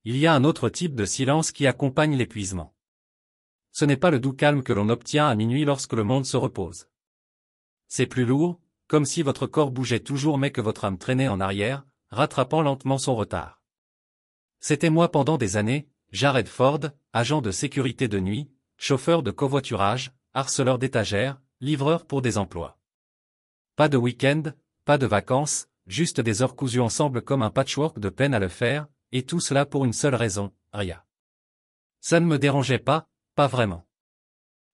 Il y a un autre type de silence qui accompagne l'épuisement. Ce n'est pas le doux calme que l'on obtient à minuit lorsque le monde se repose. C'est plus lourd, comme si votre corps bougeait toujours mais que votre âme traînait en arrière, rattrapant lentement son retard. C'était moi pendant des années, Jared Ford, agent de sécurité de nuit, chauffeur de covoiturage, harceleur d'étagères, livreur pour des emplois. Pas de week-end, pas de vacances, juste des heures cousues ensemble comme un patchwork de peine à le faire, et tout cela pour une seule raison, rien. Ça ne me dérangeait pas, pas vraiment.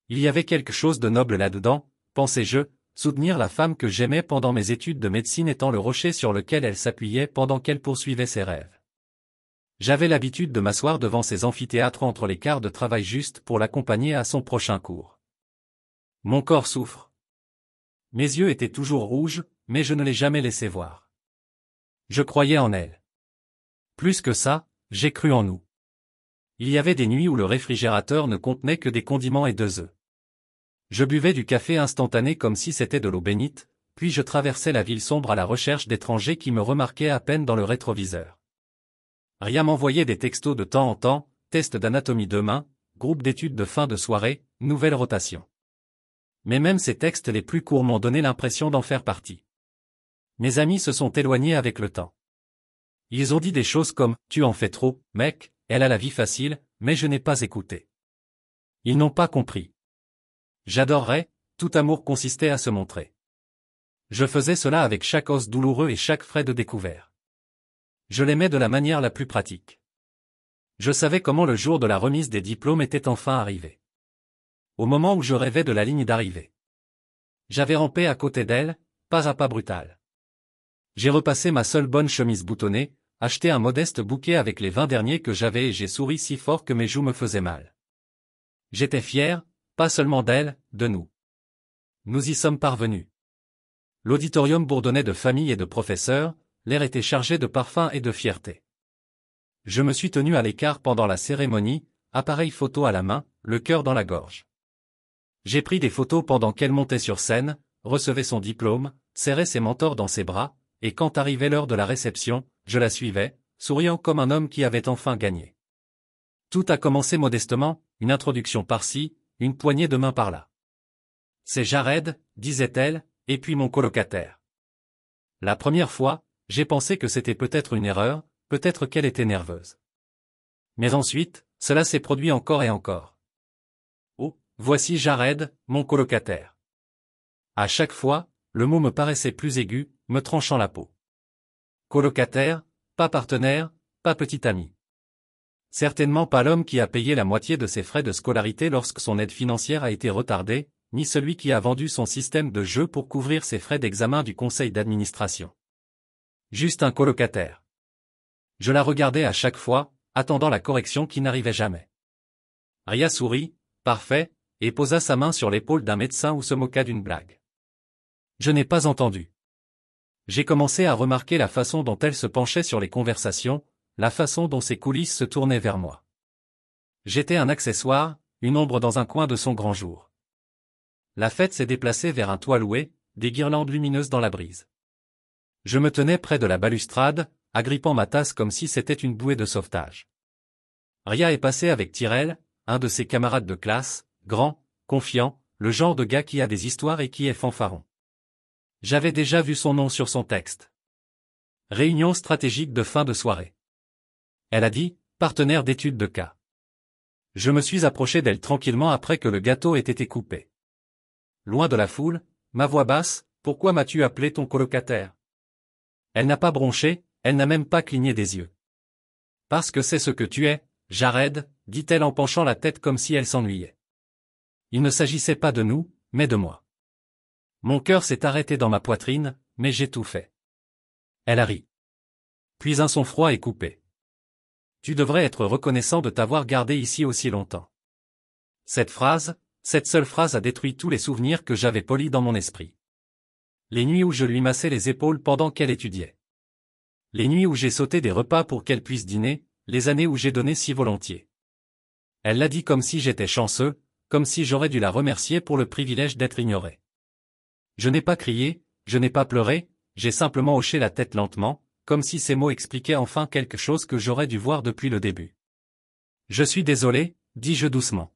Il y avait quelque chose de noble là-dedans, pensais-je, soutenir la femme que j'aimais pendant mes études de médecine étant le rocher sur lequel elle s'appuyait pendant qu'elle poursuivait ses rêves. J'avais l'habitude de m'asseoir devant ces amphithéâtres entre les quarts de travail juste pour l'accompagner à son prochain cours. Mon corps souffre. Mes yeux étaient toujours rouges, mais je ne l'ai jamais laissé voir. Je croyais en elle. Plus que ça, j'ai cru en nous. Il y avait des nuits où le réfrigérateur ne contenait que des condiments et 2 œufs. Je buvais du café instantané comme si c'était de l'eau bénite, puis je traversais la ville sombre à la recherche d'étrangers qui me remarquaient à peine dans le rétroviseur. Ria m'envoyait des textos de temps en temps, test d'anatomie demain, groupe d'études de fin de soirée, nouvelle rotation. Mais même ces textes les plus courts m'ont donné l'impression d'en faire partie. Mes amis se sont éloignés avec le temps. Ils ont dit des choses comme « Tu en fais trop, mec, elle a la vie facile », mais je n'ai pas écouté. Ils n'ont pas compris. J'adorerais, tout amour consistait à se montrer. Je faisais cela avec chaque os douloureux et chaque frais de découvert. Je l'aimais de la manière la plus pratique. Je savais comment le jour de la remise des diplômes était enfin arrivé. Au moment où je rêvais de la ligne d'arrivée. J'avais rampé à côté d'elle, pas à pas brutal. J'ai repassé ma seule bonne chemise boutonnée, acheté un modeste bouquet avec les 20 derniers que j'avais et j'ai souri si fort que mes joues me faisaient mal. J'étais fier, pas seulement d'elle, de nous. Nous y sommes parvenus. L'auditorium bourdonnait de familles et de professeurs, l'air était chargé de parfums et de fierté. Je me suis tenu à l'écart pendant la cérémonie, appareil photo à la main, le cœur dans la gorge. J'ai pris des photos pendant qu'elle montait sur scène, recevait son diplôme, serrait ses mentors dans ses bras, et quand arrivait l'heure de la réception, je la suivais, souriant comme un homme qui avait enfin gagné. Tout a commencé modestement, une introduction par-ci, une poignée de main par-là. C'est Jared, disait-elle, et puis mon colocataire. La première fois, j'ai pensé que c'était peut-être une erreur, peut-être qu'elle était nerveuse. Mais ensuite, cela s'est produit encore et encore. Oh, voici Jared, mon colocataire. À chaque fois, le mot me paraissait plus aigu, me tranchant la peau. Colocataire, pas partenaire, pas petit ami. Certainement pas l'homme qui a payé la moitié de ses frais de scolarité lorsque son aide financière a été retardée, ni celui qui a vendu son système de jeu pour couvrir ses frais d'examen du conseil d'administration. Juste un colocataire. Je la regardais à chaque fois, attendant la correction qui n'arrivait jamais. Ria sourit, parfait, et posa sa main sur l'épaule d'un médecin ou se moqua d'une blague. Je n'ai pas entendu. J'ai commencé à remarquer la façon dont elle se penchait sur les conversations, la façon dont ses coulisses se tournaient vers moi. J'étais un accessoire, une ombre dans un coin de son grand jour. La fête s'est déplacée vers un toit loué, des guirlandes lumineuses dans la brise. Je me tenais près de la balustrade, agrippant ma tasse comme si c'était une bouée de sauvetage. Ria est passée avec Tyrell, un de ses camarades de classe, grand, confiant, le genre de gars qui a des histoires et qui est fanfaron. J'avais déjà vu son nom sur son texte. Réunion stratégique de fin de soirée. Elle a dit, partenaire d'études de cas. Je me suis approché d'elle tranquillement après que le gâteau ait été coupé. Loin de la foule, ma voix basse, pourquoi m'as-tu appelé ton colocataire? Elle n'a pas bronché, elle n'a même pas cligné des yeux. Parce que c'est ce que tu es, Jared, dit-elle en penchant la tête comme si elle s'ennuyait. Il ne s'agissait pas de nous, mais de moi. Mon cœur s'est arrêté dans ma poitrine, mais j'ai tout fait. Elle a ri. Puis un son froid et coupé. Tu devrais être reconnaissant de t'avoir gardé ici aussi longtemps. Cette seule phrase a détruit tous les souvenirs que j'avais polis dans mon esprit. Les nuits où je lui massais les épaules pendant qu'elle étudiait. Les nuits où j'ai sauté des repas pour qu'elle puisse dîner, les années où j'ai donné si volontiers. Elle l'a dit comme si j'étais chanceux, comme si j'aurais dû la remercier pour le privilège d'être ignoré. Je n'ai pas crié, je n'ai pas pleuré, j'ai simplement hoché la tête lentement, comme si ces mots expliquaient enfin quelque chose que j'aurais dû voir depuis le début. « Je suis désolé, dis-je doucement.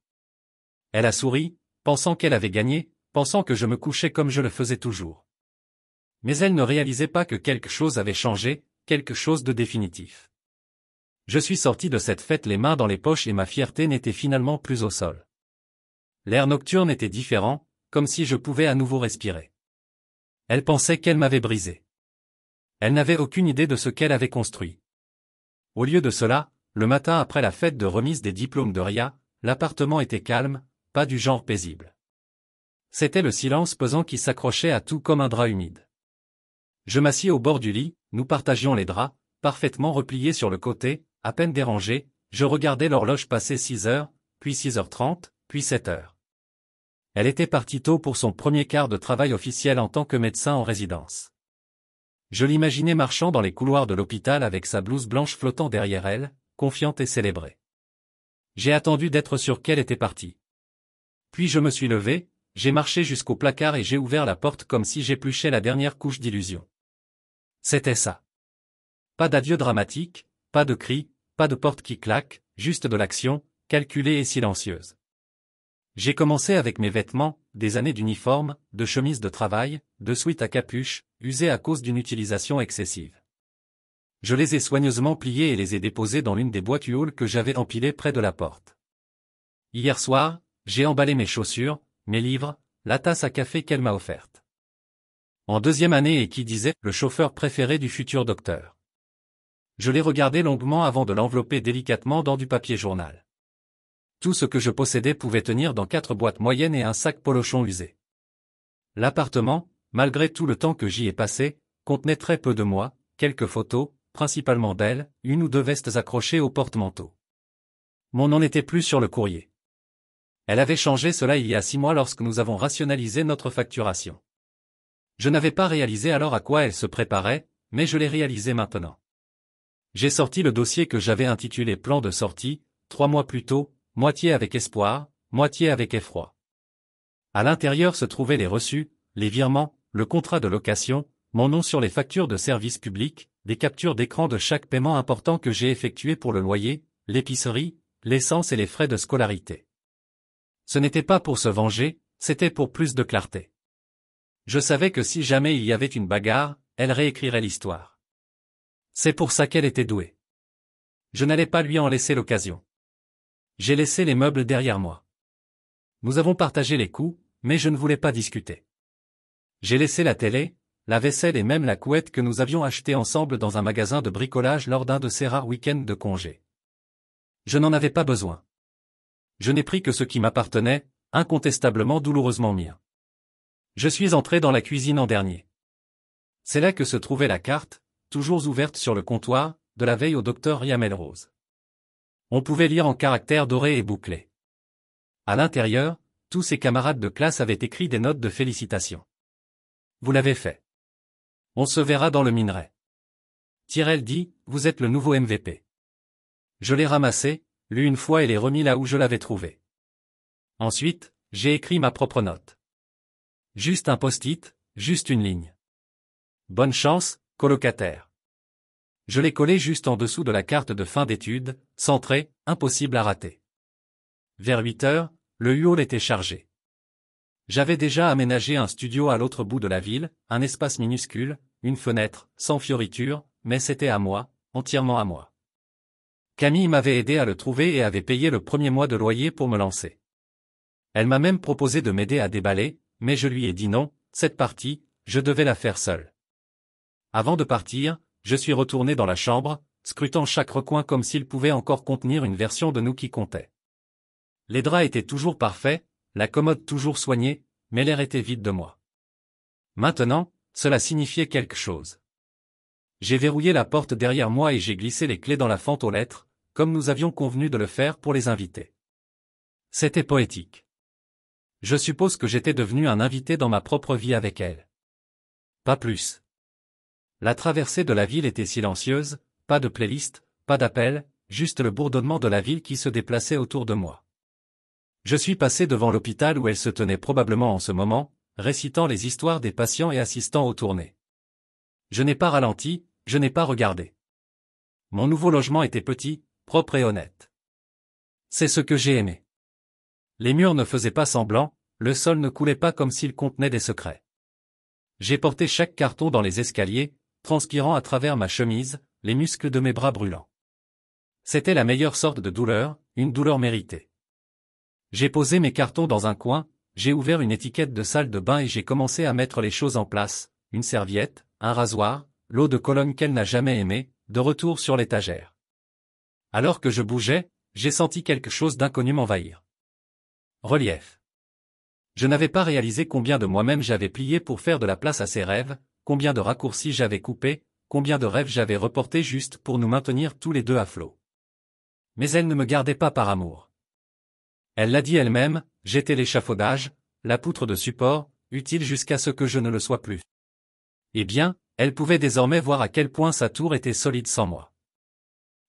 Elle a souri, pensant qu'elle avait gagné, pensant que je me couchais comme je le faisais toujours. Mais elle ne réalisait pas que quelque chose avait changé, quelque chose de définitif. Je suis sorti de cette fête les mains dans les poches et ma fierté n'était finalement plus au sol. L'air nocturne était différent, comme si je pouvais à nouveau respirer. Elle pensait qu'elle m'avait brisé. Elle n'avait aucune idée de ce qu'elle avait construit. Au lieu de cela, le matin après la fête de remise des diplômes de Ria, l'appartement était calme, pas du genre paisible. C'était le silence pesant qui s'accrochait à tout comme un drap humide. Je m'assis au bord du lit, nous partagions les draps, parfaitement repliés sur le côté, à peine dérangés, je regardais l'horloge passer 6 heures, puis 6h30, puis 7 heures. Elle était partie tôt pour son premier quart de travail officiel en tant que médecin en résidence. Je l'imaginais marchant dans les couloirs de l'hôpital avec sa blouse blanche flottant derrière elle, confiante et célébrée. J'ai attendu d'être sûr qu'elle était partie. Puis je me suis levé, j'ai marché jusqu'au placard et j'ai ouvert la porte comme si j'épluchais la dernière couche d'illusion. C'était ça. Pas d'adieu dramatique, pas de cris, pas de porte qui claque, juste de l'action, calculée et silencieuse. J'ai commencé avec mes vêtements, des années d'uniforme, de chemise de travail, de sweat à capuche, usés à cause d'une utilisation excessive. Je les ai soigneusement pliés et les ai déposés dans l'une des boîtes UOL que j'avais empilées près de la porte. Hier soir, j'ai emballé mes chaussures, mes livres, la tasse à café qu'elle m'a offerte. En deuxième année et qui disait « le chauffeur préféré du futur docteur ». Je l'ai regardé longuement avant de l'envelopper délicatement dans du papier journal. Tout ce que je possédais pouvait tenir dans 4 boîtes moyennes et un sac polochon usé. L'appartement, malgré tout le temps que j'y ai passé, contenait très peu de moi, quelques photos, principalement d'elle, 1 ou 2 vestes accrochées au porte-manteau. Mon nom n'était plus sur le courrier. Elle avait changé cela il y a 6 mois lorsque nous avons rationalisé notre facturation. Je n'avais pas réalisé alors à quoi elle se préparait, mais je l'ai réalisé maintenant. J'ai sorti le dossier que j'avais intitulé Plan de sortie, 3 mois plus tôt, moitié avec espoir, moitié avec effroi. À l'intérieur se trouvaient les reçus, les virements, le contrat de location, mon nom sur les factures de services publics, des captures d'écran de chaque paiement important que j'ai effectué pour le loyer, l'épicerie, l'essence et les frais de scolarité. Ce n'était pas pour se venger, c'était pour plus de clarté. Je savais que si jamais il y avait une bagarre, elle réécrirait l'histoire. C'est pour ça qu'elle était douée. Je n'allais pas lui en laisser l'occasion. J'ai laissé les meubles derrière moi. Nous avons partagé les coûts, mais je ne voulais pas discuter. J'ai laissé la télé, la vaisselle et même la couette que nous avions achetée ensemble dans un magasin de bricolage lors d'un de ces rares week-ends de congé. Je n'en avais pas besoin. Je n'ai pris que ce qui m'appartenait, incontestablement douloureusement mien. Je suis entré dans la cuisine en dernier. C'est là que se trouvait la carte, toujours ouverte sur le comptoir, de la veille au docteur Ria Melrose. On pouvait lire en caractères dorés et bouclés. À l'intérieur, tous ses camarades de classe avaient écrit des notes de félicitations. Vous l'avez fait. On se verra dans le minerai. Tyrell dit, vous êtes le nouveau MVP. Je l'ai ramassé, lu une fois et l'ai remis là où je l'avais trouvé. Ensuite, j'ai écrit ma propre note. Juste un post-it, juste une ligne. Bonne chance, colocataire. Je l'ai collé juste en dessous de la carte de fin d'études, centré, impossible à rater. Vers 8 heures, le UOL était chargé. J'avais déjà aménagé un studio à l'autre bout de la ville, un espace minuscule, une fenêtre, sans fioriture, mais c'était à moi, entièrement à moi. Camille m'avait aidé à le trouver et avait payé le premier mois de loyer pour me lancer. Elle m'a même proposé de m'aider à déballer, mais je lui ai dit non, cette partie, je devais la faire seule. Avant de partir, je suis retourné dans la chambre, scrutant chaque recoin comme s'il pouvait encore contenir une version de nous qui comptait. Les draps étaient toujours parfaits, la commode toujours soignée, mais l'air était vide de moi. Maintenant, cela signifiait quelque chose. J'ai verrouillé la porte derrière moi et j'ai glissé les clés dans la fente aux lettres, comme nous avions convenu de le faire pour les invités. C'était poétique. Je suppose que j'étais devenu un invité dans ma propre vie avec elle. Pas plus. La traversée de la ville était silencieuse, pas de playlist, pas d'appel, juste le bourdonnement de la ville qui se déplaçait autour de moi. Je suis passé devant l'hôpital où elle se tenait probablement en ce moment, récitant les histoires des patients et assistant aux tournées. Je n'ai pas ralenti, je n'ai pas regardé. Mon nouveau logement était petit, propre et honnête. C'est ce que j'ai aimé. Les murs ne faisaient pas semblant, le sol ne coulait pas comme s'il contenait des secrets. J'ai porté chaque carton dans les escaliers, transpirant à travers ma chemise, les muscles de mes bras brûlants. C'était la meilleure sorte de douleur, une douleur méritée. J'ai posé mes cartons dans un coin, j'ai ouvert une étiquette de salle de bain et j'ai commencé à mettre les choses en place, une serviette, un rasoir, l'eau de Cologne qu'elle n'a jamais aimée, de retour sur l'étagère. Alors que je bougeais, j'ai senti quelque chose d'inconnu m'envahir. Relief. Je n'avais pas réalisé combien de moi-même j'avais plié pour faire de la place à ces rêves, combien de raccourcis j'avais coupés, combien de rêves j'avais reportés juste pour nous maintenir tous les deux à flot. Mais elle ne me gardait pas par amour. Elle l'a dit elle-même, j'étais l'échafaudage, la poutre de support, utile jusqu'à ce que je ne le sois plus. Eh bien, elle pouvait désormais voir à quel point sa tour était solide sans moi.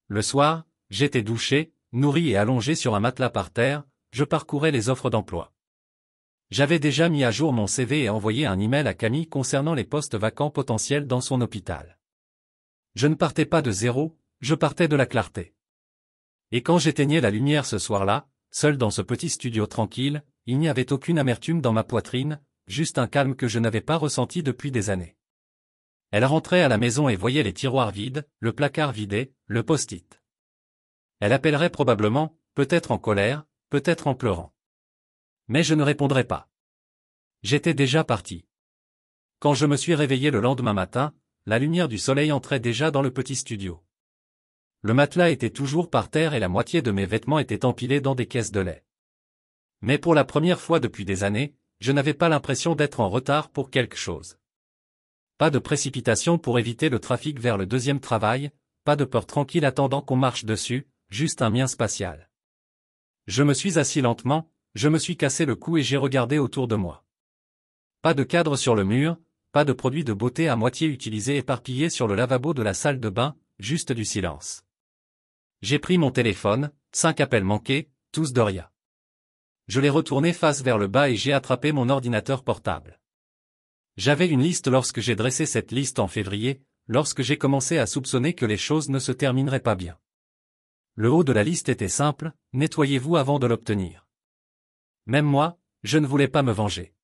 Le soir, j'étais douché, nourri et allongé sur un matelas par terre, je parcourais les offres d'emploi. J'avais déjà mis à jour mon CV et envoyé un email à Camille concernant les postes vacants potentiels dans son hôpital. Je ne partais pas de zéro, je partais de la clarté. Et quand j'éteignais la lumière ce soir-là, seul dans ce petit studio tranquille, il n'y avait aucune amertume dans ma poitrine, juste un calme que je n'avais pas ressenti depuis des années. Elle rentrait à la maison et voyait les tiroirs vides, le placard vidé, le post-it. Elle appellerait probablement, peut-être en colère, peut-être en pleurant. Mais je ne répondrais pas. J'étais déjà parti. Quand je me suis réveillé le lendemain matin, la lumière du soleil entrait déjà dans le petit studio. Le matelas était toujours par terre et la moitié de mes vêtements étaient empilés dans des caisses de lait. Mais pour la première fois depuis des années, je n'avais pas l'impression d'être en retard pour quelque chose. Pas de précipitation pour éviter le trafic vers le deuxième travail, pas de peur tranquille attendant qu'on marche dessus, juste un mien spatial. Je me suis assis lentement, je me suis cassé le cou et j'ai regardé autour de moi. Pas de cadre sur le mur, pas de produits de beauté à moitié utilisés éparpillés sur le lavabo de la salle de bain, juste du silence. J'ai pris mon téléphone, 5 appels manqués, tous Doria. Je l'ai retourné face vers le bas et j'ai attrapé mon ordinateur portable. J'avais une liste lorsque j'ai dressé cette liste en février, lorsque j'ai commencé à soupçonner que les choses ne se termineraient pas bien. Le haut de la liste était simple, nettoyez-vous avant de l'obtenir. Même moi, je ne voulais pas me venger.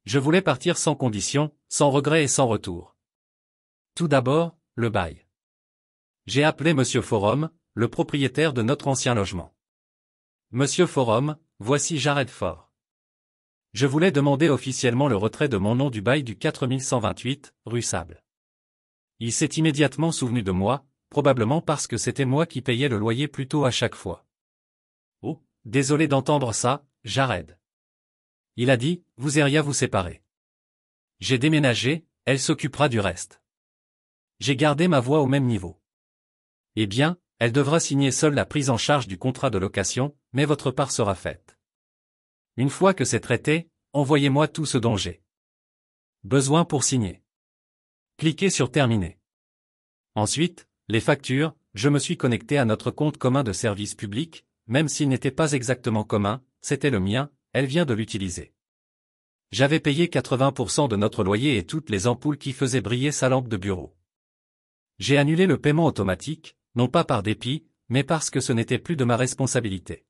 Je voulais partir sans condition, sans regret et sans retour. Tout d'abord, le bail. J'ai appelé Monsieur Forum, le propriétaire de notre ancien logement. Monsieur Forum, voici Jared Fort. Je voulais demander officiellement le retrait de mon nom du bail du 4128, rue Sable. Il s'est immédiatement souvenu de moi, probablement parce que c'était moi qui payais le loyer plus tôt à chaque fois. Oh, désolé d'entendre ça, Jared. Il a dit, vous iriez vous séparer. J'ai déménagé, elle s'occupera du reste. J'ai gardé ma voix au même niveau. Eh bien, elle devra signer seule la prise en charge du contrat de location, mais votre part sera faite. Une fois que c'est traité, envoyez-moi tout ce dont j'ai besoin pour signer. Cliquez sur Terminer. Ensuite, les factures, je me suis connecté à notre compte commun de service public, même s'il n'était pas exactement commun, c'était le mien, elle vient de l'utiliser. J'avais payé 80% de notre loyer et toutes les ampoules qui faisaient briller sa lampe de bureau. J'ai annulé le paiement automatique, non pas par dépit, mais parce que ce n'était plus de ma responsabilité.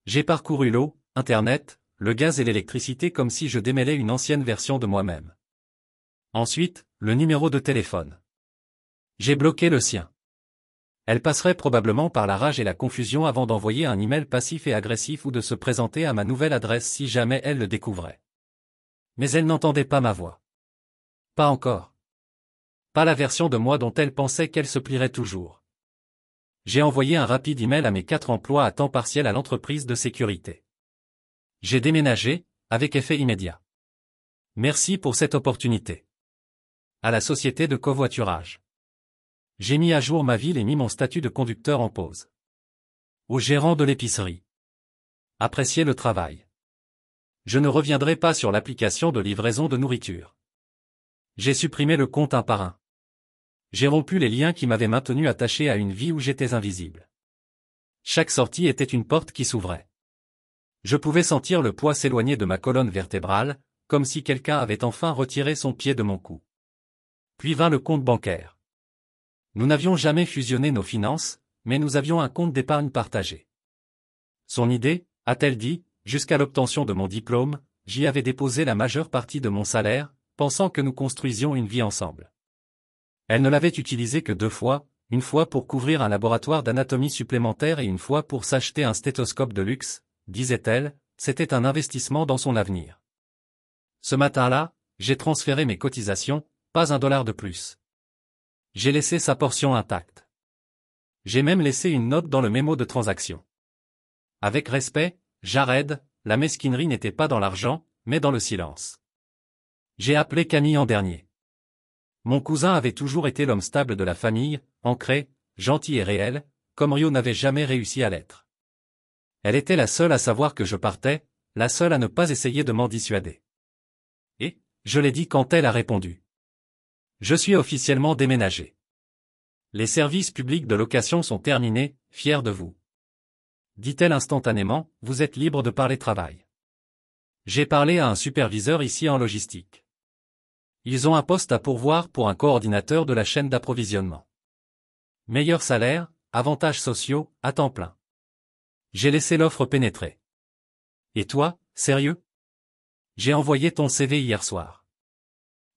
J'ai parcouru l'eau, Internet, le gaz et l'électricité comme si je démêlais une ancienne version de moi-même. Ensuite, le numéro de téléphone. J'ai bloqué le sien. Elle passerait probablement par la rage et la confusion avant d'envoyer un email passif et agressif ou de se présenter à ma nouvelle adresse si jamais elle le découvrait. Mais elle n'entendait pas ma voix. Pas encore. Pas la version de moi dont elle pensait qu'elle se plierait toujours. J'ai envoyé un rapide email à mes 4 emplois à temps partiel à l'entreprise de sécurité. J'ai déménagé, avec effet immédiat. Merci pour cette opportunité. À la société de covoiturage. J'ai mis à jour ma ville et mis mon statut de conducteur en pause. Au gérant de l'épicerie. Appréciez le travail. Je ne reviendrai pas sur l'application de livraison de nourriture. J'ai supprimé le compte un par un. J'ai rompu les liens qui m'avaient maintenu attaché à une vie où j'étais invisible. Chaque sortie était une porte qui s'ouvrait. Je pouvais sentir le poids s'éloigner de ma colonne vertébrale, comme si quelqu'un avait enfin retiré son pied de mon cou. Puis vint le compte bancaire. Nous n'avions jamais fusionné nos finances, mais nous avions un compte d'épargne partagé. Son idée, a-t-elle dit, jusqu'à l'obtention de mon diplôme, j'y avais déposé la majeure partie de mon salaire, pensant que nous construisions une vie ensemble. Elle ne l'avait utilisé que 2 fois, une fois pour couvrir un laboratoire d'anatomie supplémentaire et une fois pour s'acheter un stéthoscope de luxe, disait-elle, c'était un investissement dans son avenir. Ce matin-là, j'ai transféré mes cotisations, pas $1 de plus. J'ai laissé sa portion intacte. J'ai même laissé une note dans le mémo de transaction. Avec respect, Jared, la mesquinerie n'était pas dans l'argent, mais dans le silence. J'ai appelé Camille en dernier. Mon cousin avait toujours été l'homme stable de la famille, ancré, gentil et réel, comme Rio n'avait jamais réussi à l'être. Elle était la seule à savoir que je partais, la seule à ne pas essayer de m'en dissuader. Et, je l'ai dit quand elle a répondu. Je suis officiellement déménagé. Les services publics de location sont terminés, fier de vous. Dit-elle instantanément, vous êtes libre de parler travail. J'ai parlé à un superviseur ici en logistique. Ils ont un poste à pourvoir pour un coordinateur de la chaîne d'approvisionnement. Meilleur salaire, avantages sociaux, à temps plein. J'ai laissé l'offre pénétrer. Et toi, sérieux? J'ai envoyé ton CV hier soir.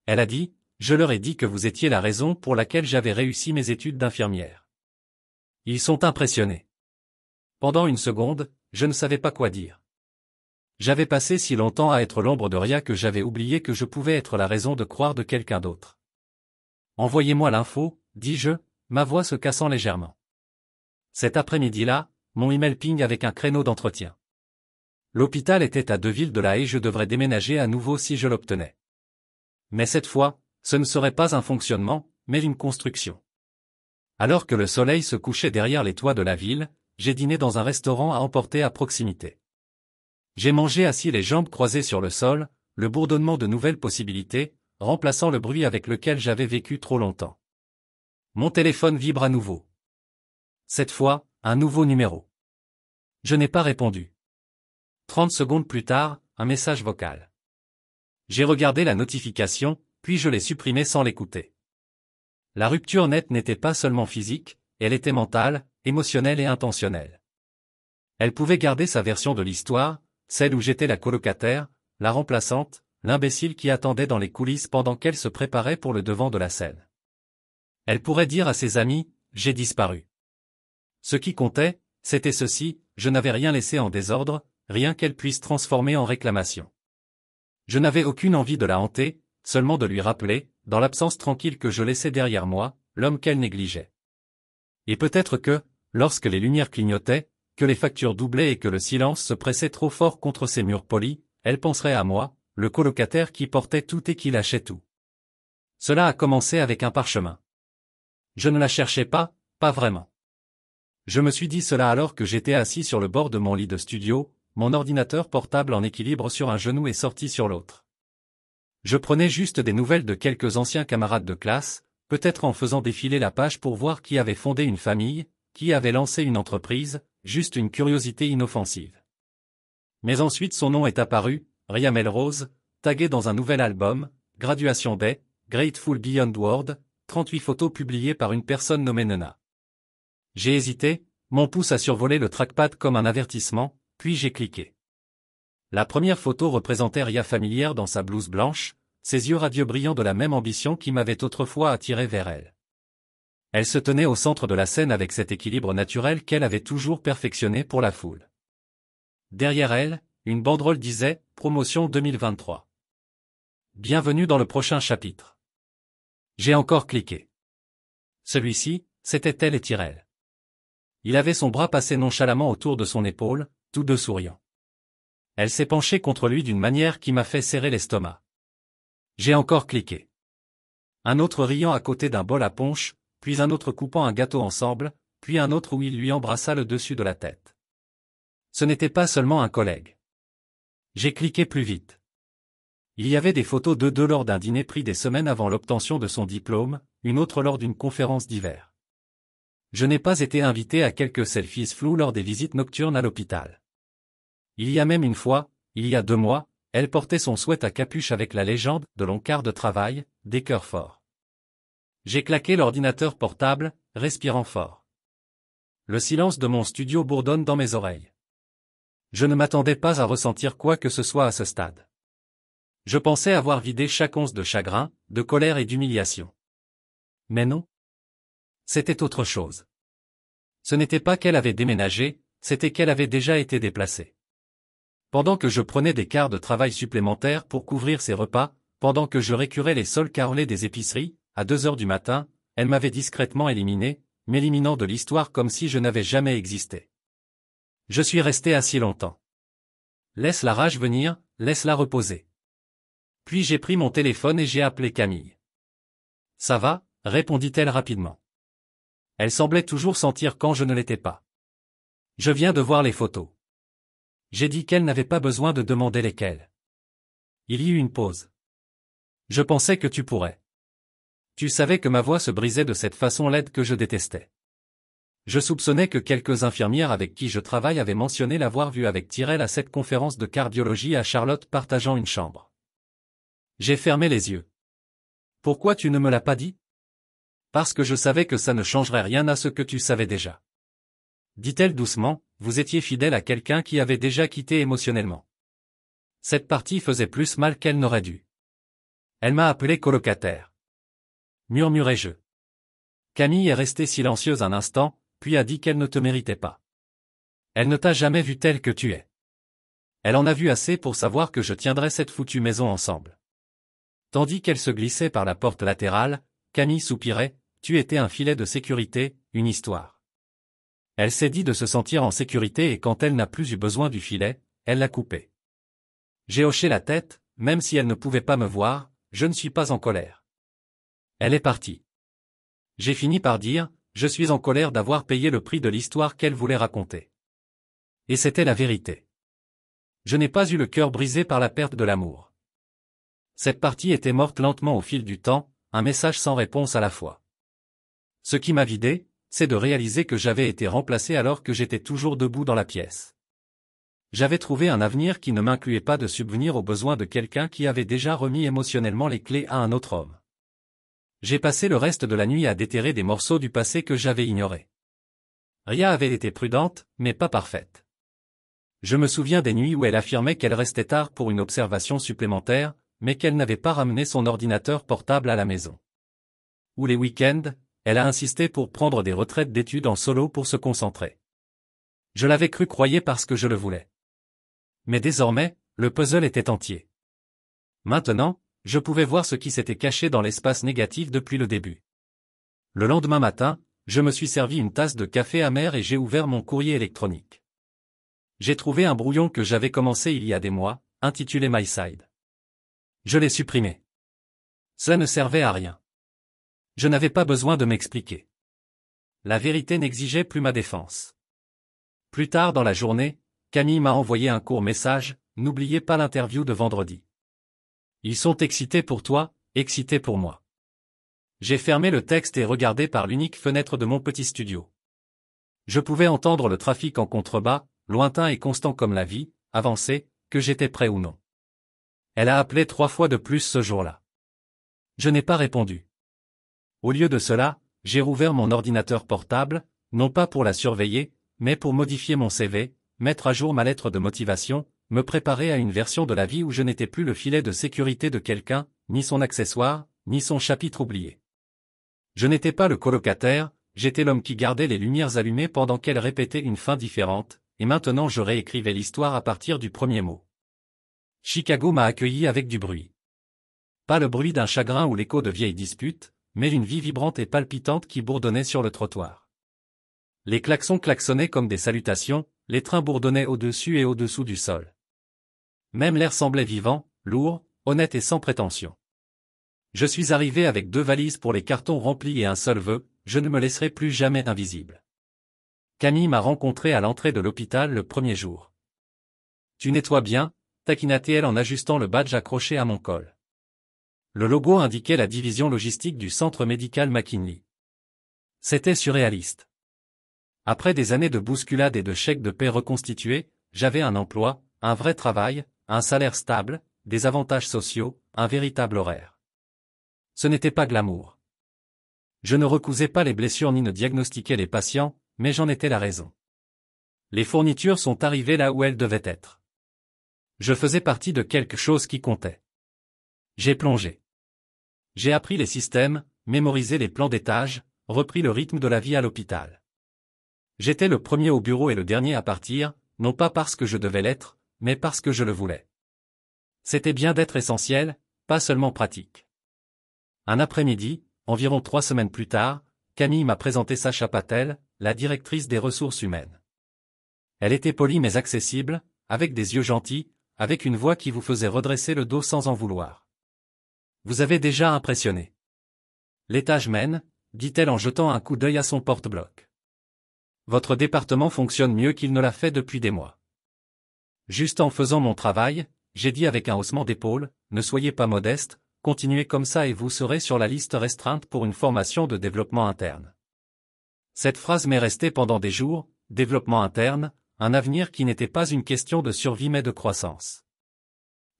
Elle a dit, je leur ai dit que vous étiez la raison pour laquelle j'avais réussi mes études d'infirmière. Ils sont impressionnés. Pendant une seconde, je ne savais pas quoi dire. J'avais passé si longtemps à être l'ombre de Ria que j'avais oublié que je pouvais être la raison de croire de quelqu'un d'autre. Envoyez-moi l'info, dis-je, ma voix se cassant légèrement. Cet après-midi-là, mon email ping avec un créneau d'entretien. L'hôpital était à 2 villes de là et je devrais déménager à nouveau si je l'obtenais. Mais cette fois, ce ne serait pas un fonctionnement, mais une construction. Alors que le soleil se couchait derrière les toits de la ville, j'ai dîné dans un restaurant à emporter à proximité. J'ai mangé assis les jambes croisées sur le sol, le bourdonnement de nouvelles possibilités, remplaçant le bruit avec lequel j'avais vécu trop longtemps. Mon téléphone vibre à nouveau. Cette fois, un nouveau numéro. Je n'ai pas répondu. 30 secondes plus tard, un message vocal. J'ai regardé la notification, puis je l'ai supprimé sans l'écouter. La rupture nette n'était pas seulement physique, elle était mentale, émotionnelle et intentionnelle. Elle pouvait garder sa version de l'histoire, celle où j'étais la colocataire, la remplaçante, l'imbécile qui attendait dans les coulisses pendant qu'elle se préparait pour le devant de la scène. Elle pourrait dire à ses amis, j'ai disparu. Ce qui comptait, c'était ceci, je n'avais rien laissé en désordre, rien qu'elle puisse transformer en réclamation. Je n'avais aucune envie de la hanter, seulement de lui rappeler, dans l'absence tranquille que je laissais derrière moi, l'homme qu'elle négligeait. Et peut-être que, lorsque les lumières clignotaient, que les factures doublaient et que le silence se pressait trop fort contre ces murs polis, elle penserait à moi, le colocataire qui portait tout et qui lâchait tout. Cela a commencé avec un parchemin. Je ne la cherchais pas, pas vraiment. Je me suis dit cela alors que j'étais assis sur le bord de mon lit de studio, mon ordinateur portable en équilibre sur un genou et sorti sur l'autre. Je prenais juste des nouvelles de quelques anciens camarades de classe, peut-être en faisant défiler la page pour voir qui avait fondé une famille, qui avait lancé une entreprise, juste une curiosité inoffensive. Mais ensuite son nom est apparu, Ria Melrose, tagué dans un nouvel album, Graduation Day, Grateful Beyond World, 38 photos publiées par une personne nommée Nena. J'ai hésité, mon pouce a survolé le trackpad comme un avertissement, puis j'ai cliqué. La première photo représentait Ria familière dans sa blouse blanche, ses yeux radieux brillants de la même ambition qui m'avait autrefois attiré vers elle. Elle se tenait au centre de la scène avec cet équilibre naturel qu'elle avait toujours perfectionné pour la foule. Derrière elle, une banderole disait « Promotion 2023 ». Bienvenue dans le prochain chapitre. J'ai encore cliqué. Celui-ci, c'était elle et Tyrell. Il avait son bras passé nonchalamment autour de son épaule, tous deux souriants. Elle s'est penchée contre lui d'une manière qui m'a fait serrer l'estomac. J'ai encore cliqué. Un autre riant à côté d'un bol à punch, puis un autre coupant un gâteau ensemble, puis un autre où il lui embrassa le dessus de la tête. Ce n'était pas seulement un collègue. J'ai cliqué plus vite. Il y avait des photos d'eux deux lors d'un dîner pris des semaines avant l'obtention de son diplôme, une autre lors d'une conférence d'hiver. Je n'ai pas été invité à quelques selfies floues lors des visites nocturnes à l'hôpital. Il y a même une fois, il y a 2 mois, elle portait son sweat à capuche avec la légende de long quart de travail, des cœurs forts. J'ai claqué l'ordinateur portable, respirant fort. Le silence de mon studio bourdonne dans mes oreilles. Je ne m'attendais pas à ressentir quoi que ce soit à ce stade. Je pensais avoir vidé chaque once de chagrin, de colère et d'humiliation. Mais non. C'était autre chose. Ce n'était pas qu'elle avait déménagé, c'était qu'elle avait déjà été déplacée. Pendant que je prenais des quarts de travail supplémentaires pour couvrir ses repas, pendant que je récurais les sols carrelés des épiceries, à 2 heures du matin, elle m'avait discrètement éliminé, m'éliminant de l'histoire comme si je n'avais jamais existé. Je suis resté assis longtemps. Laisse la rage venir, laisse-la reposer. Puis j'ai pris mon téléphone et j'ai appelé Camille. Ça va, répondit-elle rapidement. Elle semblait toujours sentir quand je ne l'étais pas. Je viens de voir les photos. J'ai dit qu'elle n'avait pas besoin de demander lesquelles. Il y eut une pause. Je pensais que tu pourrais. Tu savais que ma voix se brisait de cette façon laide que je détestais. Je soupçonnais que quelques infirmières avec qui je travaille avaient mentionné l'avoir vue avec Tyrell à cette conférence de cardiologie à Charlotte partageant une chambre. J'ai fermé les yeux. Pourquoi tu ne me l'as pas dit? Parce que je savais que ça ne changerait rien à ce que tu savais déjà. Dit-elle doucement, vous étiez fidèle à quelqu'un qui avait déjà quitté émotionnellement. Cette partie faisait plus mal qu'elle n'aurait dû. Elle m'a appelé colocataire. Murmurai-je. Camille est restée silencieuse un instant, puis a dit qu'elle ne te méritait pas. Elle ne t'a jamais vu telle que tu es. Elle en a vu assez pour savoir que je tiendrais cette foutue maison ensemble. Tandis qu'elle se glissait par la porte latérale, Camille soupirait, tu étais un filet de sécurité, une histoire. Elle s'est dit de se sentir en sécurité et quand elle n'a plus eu besoin du filet, elle l'a coupé. J'ai hoché la tête, même si elle ne pouvait pas me voir, je ne suis pas en colère. Elle est partie. J'ai fini par dire, je suis en colère d'avoir payé le prix de l'histoire qu'elle voulait raconter. Et c'était la vérité. Je n'ai pas eu le cœur brisé par la perte de l'amour. Cette partie était morte lentement au fil du temps, un message sans réponse à la fois. Ce qui m'a vidé, c'est de réaliser que j'avais été remplacé alors que j'étais toujours debout dans la pièce. J'avais trouvé un avenir qui ne m'incluait pas de subvenir aux besoins de quelqu'un qui avait déjà remis émotionnellement les clés à un autre homme. J'ai passé le reste de la nuit à déterrer des morceaux du passé que j'avais ignorés. Ria avait été prudente, mais pas parfaite. Je me souviens des nuits où elle affirmait qu'elle restait tard pour une observation supplémentaire, mais qu'elle n'avait pas ramené son ordinateur portable à la maison. Ou les week-ends, elle a insisté pour prendre des retraites d'études en solo pour se concentrer. Je l'avais cru croyée parce que je le voulais. Mais désormais, le puzzle était entier. Maintenant, je pouvais voir ce qui s'était caché dans l'espace négatif depuis le début. Le lendemain matin, je me suis servi une tasse de café amer et j'ai ouvert mon courrier électronique. J'ai trouvé un brouillon que j'avais commencé il y a des mois, intitulé My Side. Je l'ai supprimé. Cela ne servait à rien. Je n'avais pas besoin de m'expliquer. La vérité n'exigeait plus ma défense. Plus tard dans la journée, Camille m'a envoyé un court message, n'oubliez pas l'interview de vendredi. Ils sont excités pour toi, excités pour moi. J'ai fermé le texte et regardé par l'unique fenêtre de mon petit studio. Je pouvais entendre le trafic en contrebas, lointain et constant comme la vie, avancer, que j'étais prêt ou non. Elle a appelé 3 fois de plus ce jour-là. Je n'ai pas répondu. Au lieu de cela, j'ai rouvert mon ordinateur portable, non pas pour la surveiller, mais pour modifier mon CV, mettre à jour ma lettre de motivation, me préparer à une version de la vie où je n'étais plus le filet de sécurité de quelqu'un, ni son accessoire, ni son chapitre oublié. Je n'étais pas le colocataire, j'étais l'homme qui gardait les lumières allumées pendant qu'elle répétait une fin différente, et maintenant je réécrivais l'histoire à partir du premier mot. Chicago m'a accueilli avec du bruit. Pas le bruit d'un chagrin ou l'écho de vieilles disputes, mais une vie vibrante et palpitante qui bourdonnait sur le trottoir. Les klaxons klaxonnaient comme des salutations, les trains bourdonnaient au-dessus et au-dessous du sol. Même l'air semblait vivant, lourd, honnête et sans prétention. Je suis arrivé avec 2 valises pour les cartons remplis et un seul vœu, je ne me laisserai plus jamais invisible. Camille m'a rencontré à l'entrée de l'hôpital le premier jour. Tu nettoies bien, taquina-t-elle en ajustant le badge accroché à mon col. Le logo indiquait la division logistique du centre médical McKinley. C'était surréaliste. Après des années de bousculade et de chèques de paie reconstitués, j'avais un emploi, un vrai travail, un salaire stable, des avantages sociaux, un véritable horaire. Ce n'était pas glamour. Je ne recousais pas les blessures ni ne diagnostiquais les patients, mais j'en étais la raison. Les fournitures sont arrivées là où elles devaient être. Je faisais partie de quelque chose qui comptait. J'ai plongé. J'ai appris les systèmes, mémorisé les plans d'étage, repris le rythme de la vie à l'hôpital. J'étais le premier au bureau et le dernier à partir, non pas parce que je devais l'être, mais parce que je le voulais. C'était bien d'être essentiel, pas seulement pratique. Un après-midi, environ 3 semaines plus tard, Camille m'a présenté Sacha Patel, la directrice des ressources humaines. Elle était polie mais accessible, avec des yeux gentils, avec une voix qui vous faisait redresser le dos sans en vouloir. Vous avez déjà impressionné. L'étage mène, dit-elle en jetant un coup d'œil à son porte-bloc. Votre département fonctionne mieux qu'il ne l'a fait depuis des mois. Juste en faisant mon travail, j'ai dit avec un haussement d'épaule, ne soyez pas modeste, continuez comme ça et vous serez sur la liste restreinte pour une formation de développement interne. Cette phrase m'est restée pendant des jours, développement interne, un avenir qui n'était pas une question de survie mais de croissance.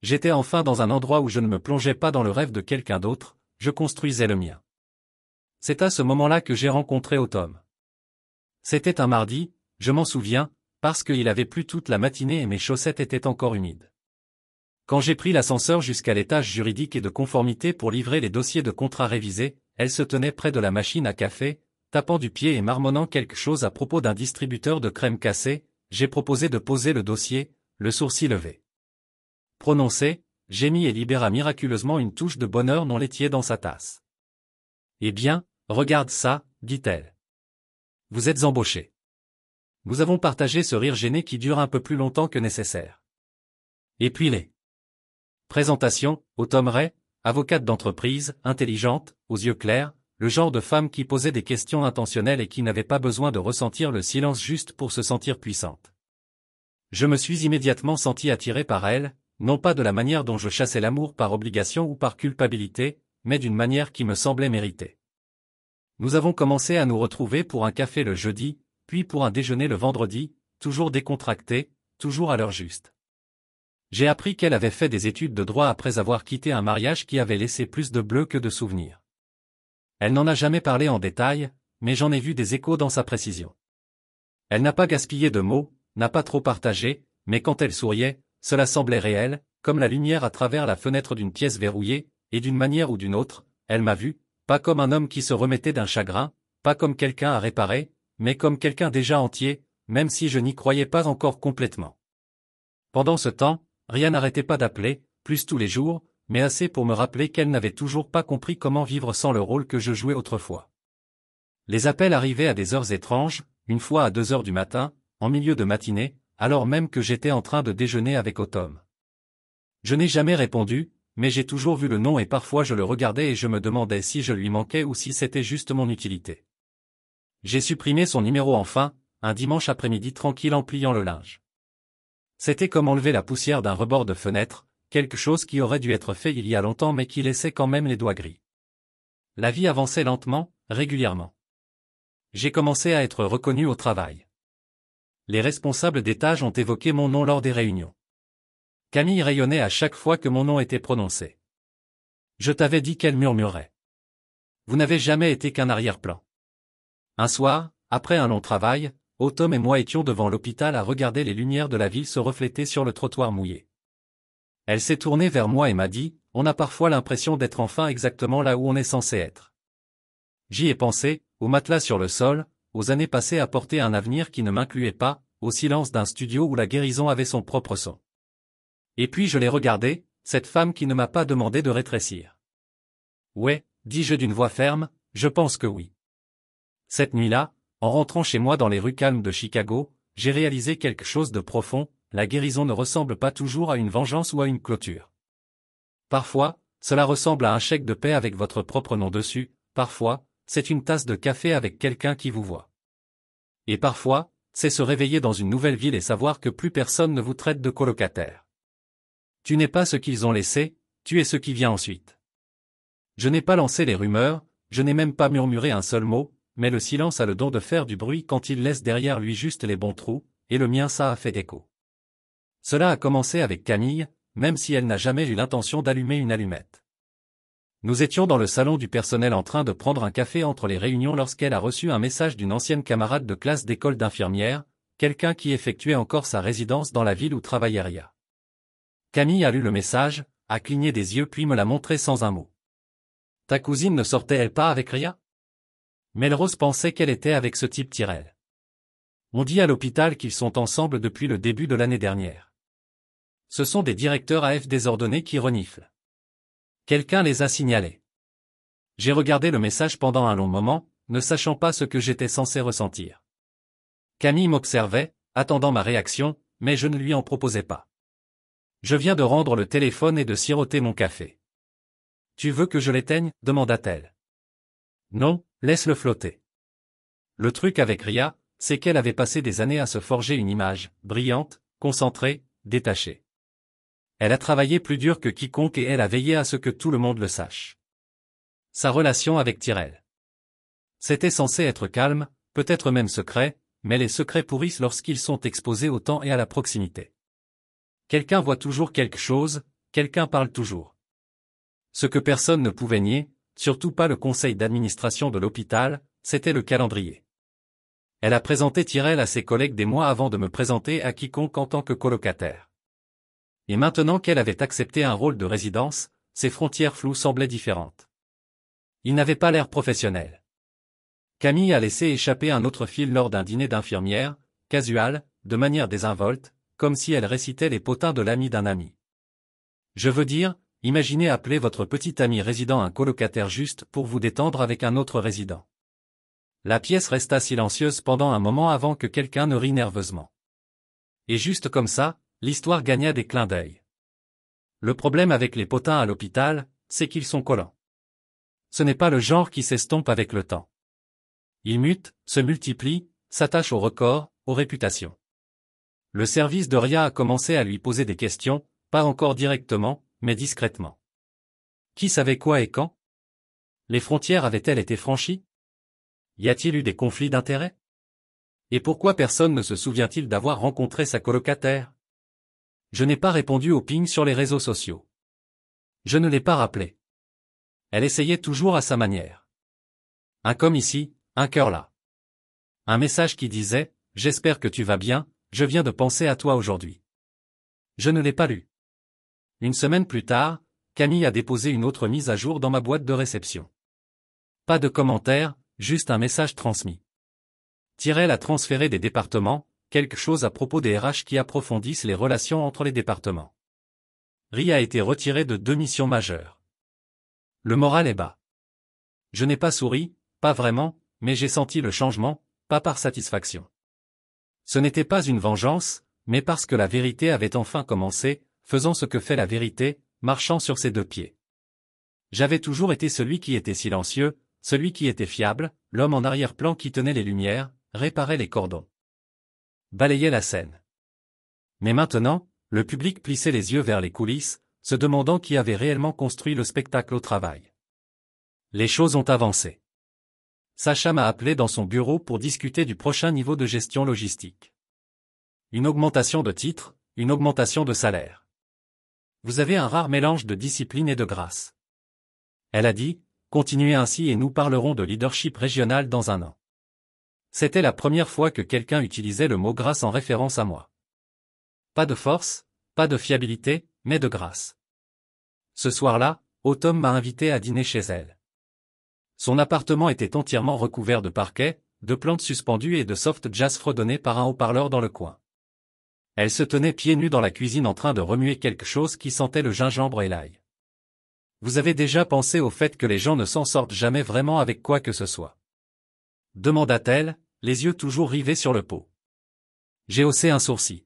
J'étais enfin dans un endroit où je ne me plongeais pas dans le rêve de quelqu'un d'autre, je construisais le mien. C'est à ce moment-là que j'ai rencontré Automne. C'était un mardi, je m'en souviens, parce qu'il avait plu toute la matinée et mes chaussettes étaient encore humides. Quand j'ai pris l'ascenseur jusqu'à l'étage juridique et de conformité pour livrer les dossiers de contrat révisés, elle se tenait près de la machine à café, tapant du pied et marmonnant quelque chose à propos d'un distributeur de crème cassée. J'ai proposé de poser le dossier, le sourcil levé. Prononcé, gémit et libéra miraculeusement une touche de bonheur non laitier dans sa tasse. Eh bien, regarde ça, dit-elle. Vous êtes embauché. Nous avons partagé ce rire gêné qui dure un peu plus longtemps que nécessaire. Et puis les présentations, Autumn Ray, avocate d'entreprise, intelligente, aux yeux clairs, le genre de femme qui posait des questions intentionnelles et qui n'avait pas besoin de ressentir le silence juste pour se sentir puissante. Je me suis immédiatement senti attiré par elle, non pas de la manière dont je chassais l'amour par obligation ou par culpabilité, mais d'une manière qui me semblait méritée. Nous avons commencé à nous retrouver pour un café le jeudi, puis pour un déjeuner le vendredi, toujours décontracté, toujours à l'heure juste. J'ai appris qu'elle avait fait des études de droit après avoir quitté un mariage qui avait laissé plus de bleus que de souvenirs. Elle n'en a jamais parlé en détail, mais j'en ai vu des échos dans sa précision. Elle n'a pas gaspillé de mots, n'a pas trop partagé, mais quand elle souriait, cela semblait réel, comme la lumière à travers la fenêtre d'une pièce verrouillée, et d'une manière ou d'une autre, elle m'a vu, pas comme un homme qui se remettait d'un chagrin, pas comme quelqu'un à réparer, mais comme quelqu'un déjà entier, même si je n'y croyais pas encore complètement. Pendant ce temps, rien n'arrêtait pas d'appeler, plus tous les jours, mais assez pour me rappeler qu'elle n'avait toujours pas compris comment vivre sans le rôle que je jouais autrefois. Les appels arrivaient à des heures étranges, une fois à 2 heures du matin, en milieu de matinée, alors même que j'étais en train de déjeuner avec Autumn. Je n'ai jamais répondu, mais j'ai toujours vu le nom et parfois je le regardais et je me demandais si je lui manquais ou si c'était juste mon utilité. J'ai supprimé son numéro enfin, un dimanche après-midi tranquille en pliant le linge. C'était comme enlever la poussière d'un rebord de fenêtre, quelque chose qui aurait dû être fait il y a longtemps mais qui laissait quand même les doigts gris. La vie avançait lentement, régulièrement. J'ai commencé à être reconnu au travail. Les responsables d'étage ont évoqué mon nom lors des réunions. Camille rayonnait à chaque fois que mon nom était prononcé. Je t'avais dit qu'elle murmurait. Vous n'avez jamais été qu'un arrière-plan. Un soir, après un long travail, Autumn et moi étions devant l'hôpital à regarder les lumières de la ville se refléter sur le trottoir mouillé. Elle s'est tournée vers moi et m'a dit, on a parfois l'impression d'être enfin exactement là où on est censé être. J'y ai pensé, au matelas sur le sol, aux années passées à porter un avenir qui ne m'incluait pas, au silence d'un studio où la guérison avait son propre son. Et puis je l'ai regardée, cette femme qui ne m'a pas demandé de rétrécir. Ouais, dis-je d'une voix ferme, je pense que oui. Cette nuit-là, en rentrant chez moi dans les rues calmes de Chicago, j'ai réalisé quelque chose de profond. La guérison ne ressemble pas toujours à une vengeance ou à une clôture. Parfois, cela ressemble à un chèque de paie avec votre propre nom dessus, parfois, c'est une tasse de café avec quelqu'un qui vous voit. Et parfois, c'est se réveiller dans une nouvelle ville et savoir que plus personne ne vous traite de colocataire. Tu n'es pas ce qu'ils ont laissé, tu es ce qui vient ensuite. Je n'ai pas lancé les rumeurs, je n'ai même pas murmuré un seul mot, mais le silence a le don de faire du bruit quand il laisse derrière lui juste les bons trous, et le mien ça a fait écho. Cela a commencé avec Camille, même si elle n'a jamais eu l'intention d'allumer une allumette. Nous étions dans le salon du personnel en train de prendre un café entre les réunions lorsqu'elle a reçu un message d'une ancienne camarade de classe d'école d'infirmière, quelqu'un qui effectuait encore sa résidence dans la ville où travaillait Ria. Camille a lu le message, a cligné des yeux puis me l'a montré sans un mot. Ta cousine ne sortait-elle pas avec Ria? Melrose pensait qu'elle était avec ce type Tyrell. On dit à l'hôpital qu'ils sont ensemble depuis le début de l'année dernière. Ce sont des directeurs AF désordonnés qui reniflent. Quelqu'un les a signalés. J'ai regardé le message pendant un long moment, ne sachant pas ce que j'étais censé ressentir. Camille m'observait, attendant ma réaction, mais je ne lui en proposais pas. Je viens de rendre le téléphone et de siroter mon café. Tu veux que je l'éteigne? Demanda-t-elle. Non, laisse-le flotter. Le truc avec Ria, c'est qu'elle avait passé des années à se forger une image, brillante, concentrée, détachée. Elle a travaillé plus dur que quiconque et elle a veillé à ce que tout le monde le sache. Sa relation avec Tyrell. C'était censé être calme, peut-être même secret, mais les secrets pourrissent lorsqu'ils sont exposés au temps et à la proximité. Quelqu'un voit toujours quelque chose, quelqu'un parle toujours. Ce que personne ne pouvait nier, surtout pas le conseil d'administration de l'hôpital, c'était le calendrier. Elle a présenté Tyrell à ses collègues des mois avant de me présenter à quiconque en tant que colocataire. Et maintenant qu'elle avait accepté un rôle de résidence, ses frontières floues semblaient différentes. Il n'avait pas l'air professionnel. Camille a laissé échapper un autre fil lors d'un dîner d'infirmière, casual, de manière désinvolte, comme si elle récitait les potins de l'ami d'un ami. Je veux dire, imaginez appeler votre petit ami résident un colocataire juste pour vous détendre avec un autre résident. La pièce resta silencieuse pendant un moment avant que quelqu'un ne rit nerveusement. Et juste comme ça, l'histoire gagna des clins d'œil. Le problème avec les potins à l'hôpital, c'est qu'ils sont collants. Ce n'est pas le genre qui s'estompe avec le temps. Ils mutent, se multiplient, s'attachent aux records, aux réputations. Le service de Ria a commencé à lui poser des questions, pas encore directement, mais discrètement. Qui savait quoi et quand? Les frontières avaient-elles été franchies? Y a-t-il eu des conflits d'intérêts? Et pourquoi personne ne se souvient-il d'avoir rencontré sa colocataire? Je n'ai pas répondu au ping sur les réseaux sociaux. Je ne l'ai pas rappelé. Elle essayait toujours à sa manière. Un comme ici, un cœur là. Un message qui disait « J'espère que tu vas bien, je viens de penser à toi aujourd'hui ». Je ne l'ai pas lu. Une semaine plus tard, Camille a déposé une autre mise à jour dans ma boîte de réception. Pas de commentaire, juste un message transmis. Tyrell a transféré des départements, quelque chose à propos des RH qui approfondissent les relations entre les départements. Ria a été retiré de 2 missions majeures. Le moral est bas. Je n'ai pas souri, pas vraiment, mais j'ai senti le changement, pas par satisfaction. Ce n'était pas une vengeance, mais parce que la vérité avait enfin commencé, faisant ce que fait la vérité, marchant sur ses 2 pieds. J'avais toujours été celui qui était silencieux, celui qui était fiable, l'homme en arrière-plan qui tenait les lumières, réparait les cordons. Balayait la scène. Mais maintenant, le public plissait les yeux vers les coulisses, se demandant qui avait réellement construit le spectacle au travail. Les choses ont avancé. Sacha m'a appelé dans son bureau pour discuter du prochain niveau de gestion logistique. Une augmentation de titre, une augmentation de salaire. Vous avez un rare mélange de discipline et de grâce. Elle a dit, continuez ainsi et nous parlerons de leadership régional dans un an. C'était la première fois que quelqu'un utilisait le mot grâce en référence à moi. Pas de force, pas de fiabilité, mais de grâce. Ce soir-là, Autumn m'a invité à dîner chez elle. Son appartement était entièrement recouvert de parquet, de plantes suspendues et de soft jazz fredonné par un haut-parleur dans le coin. Elle se tenait pieds nus dans la cuisine en train de remuer quelque chose qui sentait le gingembre et l'ail. Vous avez déjà pensé au fait que les gens ne s'en sortent jamais vraiment avec quoi que ce soit? Demanda-t-elle, les yeux toujours rivés sur le pot. J'ai haussé un sourcil.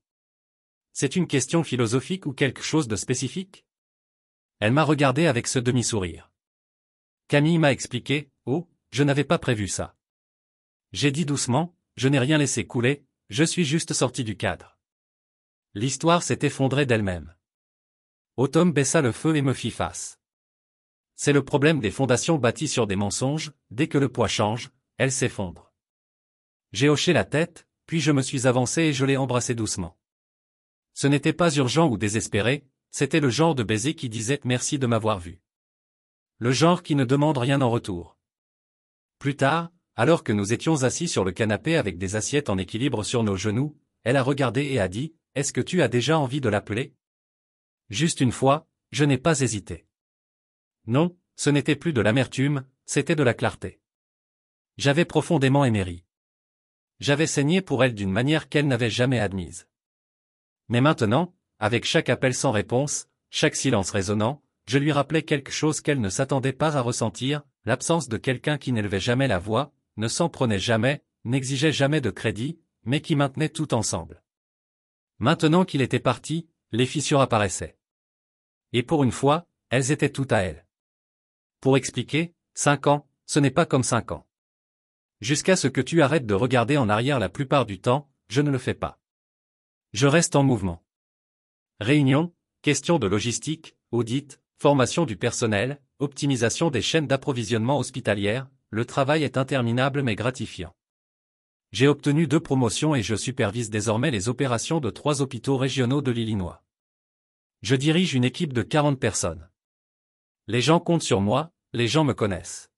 C'est une question philosophique ou quelque chose de spécifique? Elle m'a regardé avec ce demi-sourire. Camille m'a expliqué, oh, je n'avais pas prévu ça. J'ai dit doucement, je n'ai rien laissé couler, je suis juste sorti du cadre. L'histoire s'est effondrée d'elle-même. Autumn baissa le feu et me fit face. C'est le problème des fondations bâties sur des mensonges, dès que le poids change, elles s'effondrent. J'ai hoché la tête, puis je me suis avancé et je l'ai embrassé doucement. Ce n'était pas urgent ou désespéré, c'était le genre de baiser qui disait merci de m'avoir vu. Le genre qui ne demande rien en retour. Plus tard, alors que nous étions assis sur le canapé avec des assiettes en équilibre sur nos genoux, elle a regardé et a dit, « Est-ce que tu as déjà envie de l'appeler ?» Juste une fois, je n'ai pas hésité. Non, ce n'était plus de l'amertume, c'était de la clarté. J'avais profondément aimé Ri. J'avais saigné pour elle d'une manière qu'elle n'avait jamais admise. Mais maintenant, avec chaque appel sans réponse, chaque silence résonnant, je lui rappelais quelque chose qu'elle ne s'attendait pas à ressentir, l'absence de quelqu'un qui n'élevait jamais la voix, ne s'en prenait jamais, n'exigeait jamais de crédit, mais qui maintenait tout ensemble. Maintenant qu'il était parti, les fissures apparaissaient. Et pour une fois, elles étaient toutes à elle. Pour expliquer, 5 ans, ce n'est pas comme 5 ans. Jusqu'à ce que tu arrêtes de regarder en arrière la plupart du temps, je ne le fais pas. Je reste en mouvement. Réunion, questions de logistique, audit, formation du personnel, optimisation des chaînes d'approvisionnement hospitalières, le travail est interminable mais gratifiant. J'ai obtenu 2 promotions et je supervise désormais les opérations de 3 hôpitaux régionaux de l'Illinois. Je dirige une équipe de 40 personnes. Les gens comptent sur moi, les gens me connaissent.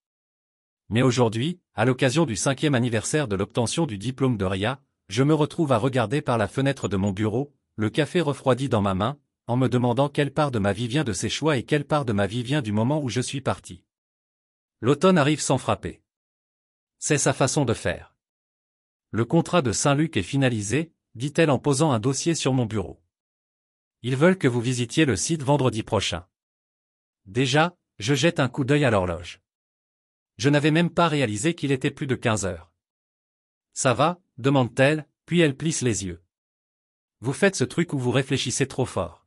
Mais aujourd'hui, à l'occasion du 5e anniversaire de l'obtention du diplôme de RIA, je me retrouve à regarder par la fenêtre de mon bureau, le café refroidi dans ma main, en me demandant quelle part de ma vie vient de ces choix et quelle part de ma vie vient du moment où je suis parti. L'automne arrive sans frapper. C'est sa façon de faire. Le contrat de Saint-Luc est finalisé, dit-elle en posant un dossier sur mon bureau. Ils veulent que vous visitiez le site vendredi prochain. Déjà, je jette un coup d'œil à l'horloge. Je n'avais même pas réalisé qu'il était plus de 15 heures. Ça va, demande-t-elle, puis elle plisse les yeux. Vous faites ce truc où vous réfléchissez trop fort.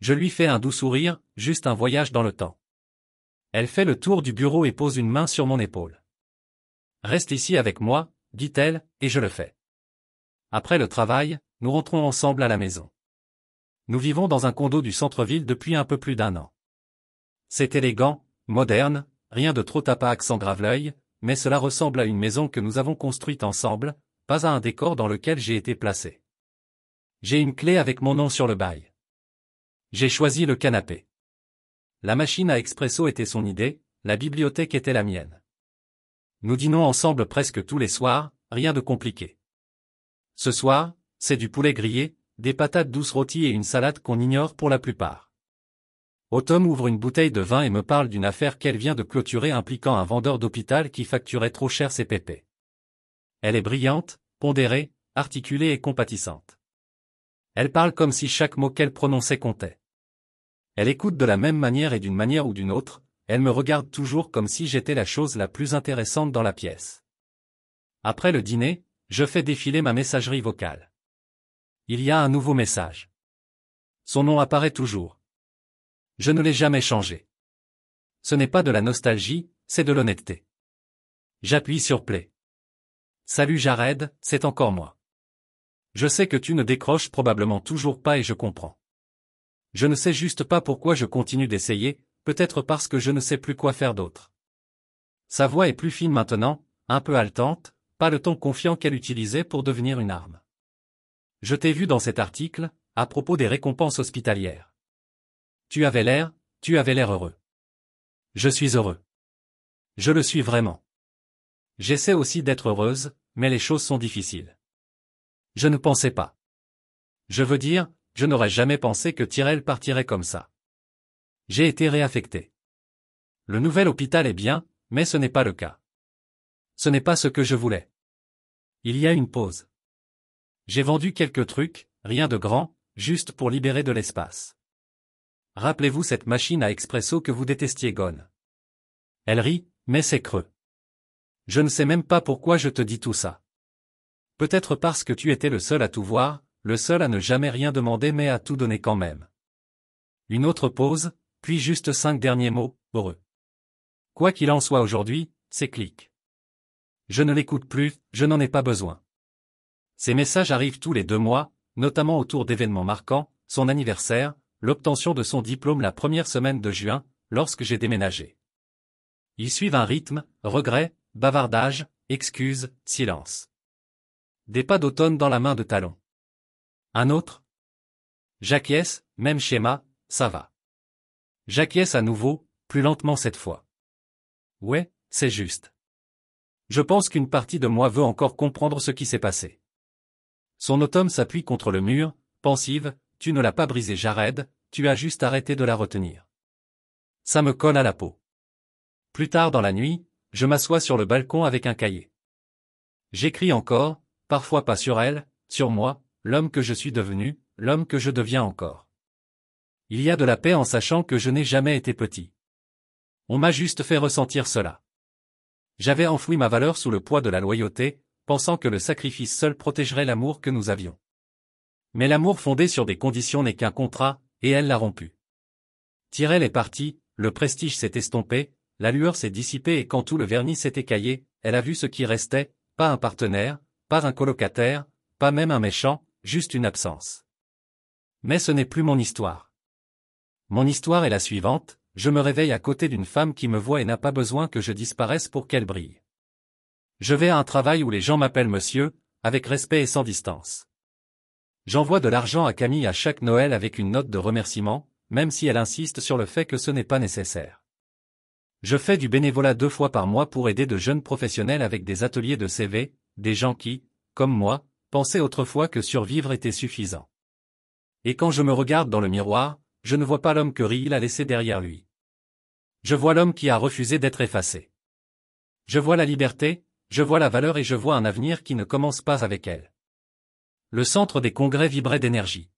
Je lui fais un doux sourire, juste un voyage dans le temps. Elle fait le tour du bureau et pose une main sur mon épaule. Reste ici avec moi, dit-elle, et je le fais. Après le travail, nous rentrons ensemble à la maison. Nous vivons dans un condo du centre-ville depuis un peu plus d'1 an. C'est élégant, moderne, rien de trop tape à accent grave-l'œil, mais cela ressemble à une maison que nous avons construite ensemble, pas à un décor dans lequel j'ai été placé. J'ai une clé avec mon nom sur le bail. J'ai choisi le canapé. La machine à expresso était son idée, la bibliothèque était la mienne. Nous dînons ensemble presque tous les soirs, rien de compliqué. Ce soir, c'est du poulet grillé, des patates douces rôties et une salade qu'on ignore pour la plupart. Autumn ouvre une bouteille de vin et me parle d'une affaire qu'elle vient de clôturer impliquant un vendeur d'hôpital qui facturait trop cher ses pépés. Elle est brillante, pondérée, articulée et compatissante. Elle parle comme si chaque mot qu'elle prononçait comptait. Elle écoute de la même manière et d'une manière ou d'une autre, elle me regarde toujours comme si j'étais la chose la plus intéressante dans la pièce. Après le dîner, je fais défiler ma messagerie vocale. Il y a un nouveau message. Son nom apparaît toujours. Je ne l'ai jamais changé. Ce n'est pas de la nostalgie, c'est de l'honnêteté. J'appuie sur play. Salut Jared, c'est encore moi. Je sais que tu ne décroches probablement toujours pas et je comprends. Je ne sais juste pas pourquoi je continue d'essayer, peut-être parce que je ne sais plus quoi faire d'autre. Sa voix est plus fine maintenant, un peu haletante, pas le ton confiant qu'elle utilisait pour devenir une arme. Je t'ai vu dans cet article, à propos des récompenses hospitalières. Tu avais l'air heureux. Je suis heureux. Je le suis vraiment. J'essaie aussi d'être heureuse, mais les choses sont difficiles. Je ne pensais pas. Je veux dire, je n'aurais jamais pensé que Tyrell partirait comme ça. J'ai été réaffecté. Le nouvel hôpital est bien, mais ce n'est pas le cas. Ce n'est pas ce que je voulais. Il y a une pause. J'ai vendu quelques trucs, rien de grand, juste pour libérer de l'espace. Rappelez-vous cette machine à expresso que vous détestiez, Gone. Elle rit, mais c'est creux. Je ne sais même pas pourquoi je te dis tout ça. Peut-être parce que tu étais le seul à tout voir, le seul à ne jamais rien demander mais à tout donner quand même. Une autre pause, puis juste 5 derniers mots, heureux. Quoi qu'il en soit aujourd'hui, c'est clic. Je ne l'écoute plus, je n'en ai pas besoin. Ces messages arrivent tous les 2 mois, notamment autour d'événements marquants, son anniversaire, l'obtention de son diplôme la première semaine de juin, lorsque j'ai déménagé. Ils suivent un rythme, regrets, bavardage, excuses, silence. Des pas d'automne dans la main de Talon. Un autre? J'acquiesce, même schéma, ça va. J'acquiesce à nouveau, Plus lentement cette fois. Ouais, c'est juste. Je pense qu'une partie de moi veut encore comprendre ce qui s'est passé. Son automne s'appuie contre le mur, pensive, tu ne l'as pas brisée Jared, tu as juste arrêté de la retenir. Ça me colle à la peau. Plus tard dans la nuit, je m'assois sur le balcon avec un cahier. J'écris encore, parfois pas sur elle, sur moi, l'homme que je suis devenu, l'homme que je deviens encore. Il y a de la paix en sachant que je n'ai jamais été petit. On m'a juste fait ressentir cela. J'avais enfoui ma valeur sous le poids de la loyauté, pensant que le sacrifice seul protégerait l'amour que nous avions. Mais l'amour fondé sur des conditions n'est qu'un contrat, et elle l'a rompu. Tyrell est parti, le prestige s'est estompé, la lueur s'est dissipée et quand tout le vernis s'est écaillé, elle a vu ce qui restait, pas un partenaire, pas un colocataire, pas même un méchant, juste une absence. Mais ce n'est plus mon histoire. Mon histoire est la suivante, je me réveille à côté d'une femme qui me voit et n'a pas besoin que je disparaisse pour qu'elle brille. Je vais à un travail où les gens m'appellent monsieur, avec respect et sans distance. J'envoie de l'argent à Camille à chaque Noël avec une note de remerciement, même si elle insiste sur le fait que ce n'est pas nécessaire. Je fais du bénévolat 2 fois par mois pour aider de jeunes professionnels avec des ateliers de CV, des gens qui, comme moi, pensaient autrefois que survivre était suffisant. Et quand je me regarde dans le miroir, je ne vois pas l'homme que Riel a laissé derrière lui. Je vois l'homme qui a refusé d'être effacé. Je vois la liberté, je vois la valeur et je vois un avenir qui ne commence pas avec elle. Le centre des congrès vibrait d'énergie.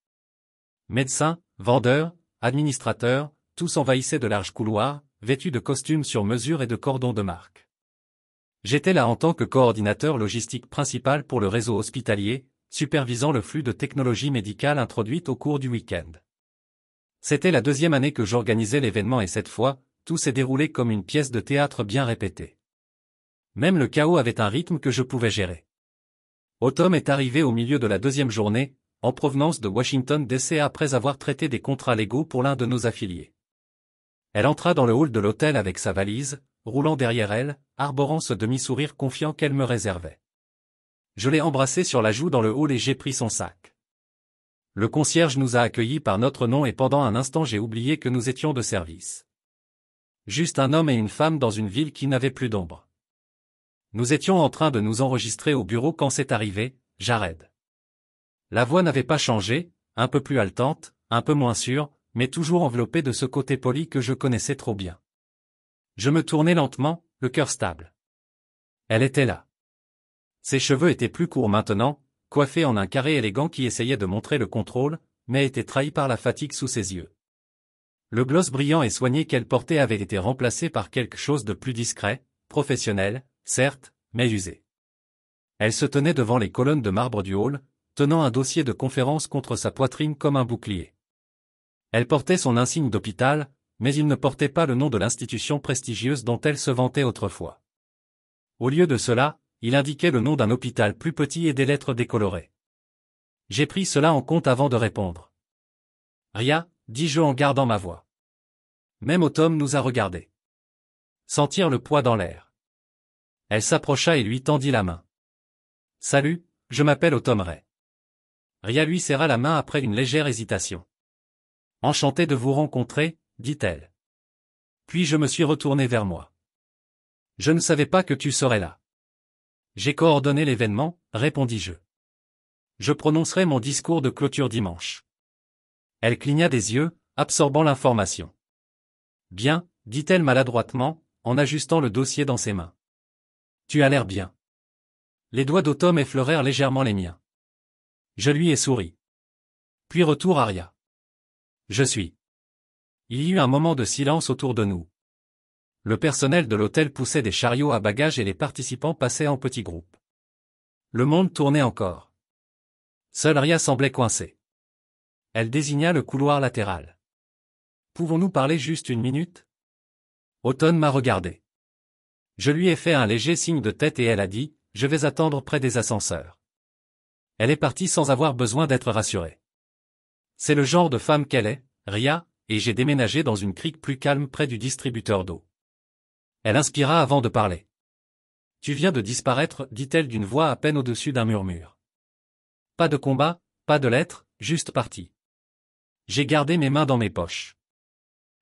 Médecins, vendeurs, administrateurs, tous envahissaient de larges couloirs, vêtus de costumes sur mesure et de cordons de marque. J'étais là en tant que coordinateur logistique principal pour le réseau hospitalier, supervisant le flux de technologie médicale introduite au cours du week-end. C'était la 2e année que j'organisais l'événement et cette fois, tout s'est déroulé comme une pièce de théâtre bien répétée. Même le chaos avait un rythme que je pouvais gérer. Autumn est arrivé au milieu de la 2e journée, en provenance de Washington DC après avoir traité des contrats légaux pour l'un de nos affiliés. Elle entra dans le hall de l'hôtel avec sa valise, roulant derrière elle, arborant ce demi-sourire confiant qu'elle me réservait. Je l'ai embrassée sur la joue dans le hall et j'ai pris son sac. Le concierge nous a accueillis par notre nom et pendant un instant j'ai oublié que nous étions de service. Juste un homme et une femme dans une ville qui n'avait plus d'ombre. Nous étions en train de nous enregistrer au bureau quand c'est arrivé, Jared. La voix n'avait pas changé, un peu plus haletante, un peu moins sûre, mais toujours enveloppée de ce côté poli que je connaissais trop bien. Je me tournai lentement, le cœur stable. Elle était là. Ses cheveux étaient plus courts maintenant, coiffés en un carré élégant qui essayait de montrer le contrôle, mais était trahi par la fatigue sous ses yeux. Le gloss brillant et soigné qu'elle portait avait été remplacé par quelque chose de plus discret, professionnel, certes, mais usé. Elle se tenait devant les colonnes de marbre du hall, tenant un dossier de conférence contre sa poitrine comme un bouclier. Elle portait son insigne d'hôpital, mais il ne portait pas le nom de l'institution prestigieuse dont elle se vantait autrefois. Au lieu de cela, il indiquait le nom d'un hôpital plus petit et des lettres décolorées. J'ai pris cela en compte avant de répondre. Ria, dis-je en gardant ma voix. Même Autumn nous a regardés. Sentir le poids dans l'air. Elle s'approcha et lui tendit la main. Salut, je m'appelle Autumn Ray. Ria lui serra la main après une légère hésitation. Enchantée de vous rencontrer, dit-elle. Puis je me suis retourné vers moi. Je ne savais pas que tu serais là. J'ai coordonné l'événement, répondis-je. Je prononcerai mon discours de clôture dimanche. Elle cligna des yeux, absorbant l'information. Bien, dit-elle maladroitement, en ajustant le dossier dans ses mains. Tu as l'air bien. Les doigts d'Automne effleurèrent légèrement les miens. Je lui ai souri. Puis retour à Ria. Je suis. Il y eut un moment de silence autour de nous. Le personnel de l'hôtel poussait des chariots à bagages et les participants passaient en petits groupes. Le monde tournait encore. Seule Ria semblait coincée. Elle désigna le couloir latéral. Pouvons-nous parler juste une minute? Automne m'a regardé. Je lui ai fait un léger signe de tête et elle a dit, je vais attendre près des ascenseurs. Elle est partie sans avoir besoin d'être rassurée. C'est le genre de femme qu'elle est, Ria, et j'ai déménagé dans une crique plus calme près du distributeur d'eau. Elle inspira avant de parler. Tu viens de disparaître, dit-elle d'une voix à peine au-dessus d'un murmure. Pas de combat, pas de lettres, juste parti. J'ai gardé mes mains dans mes poches.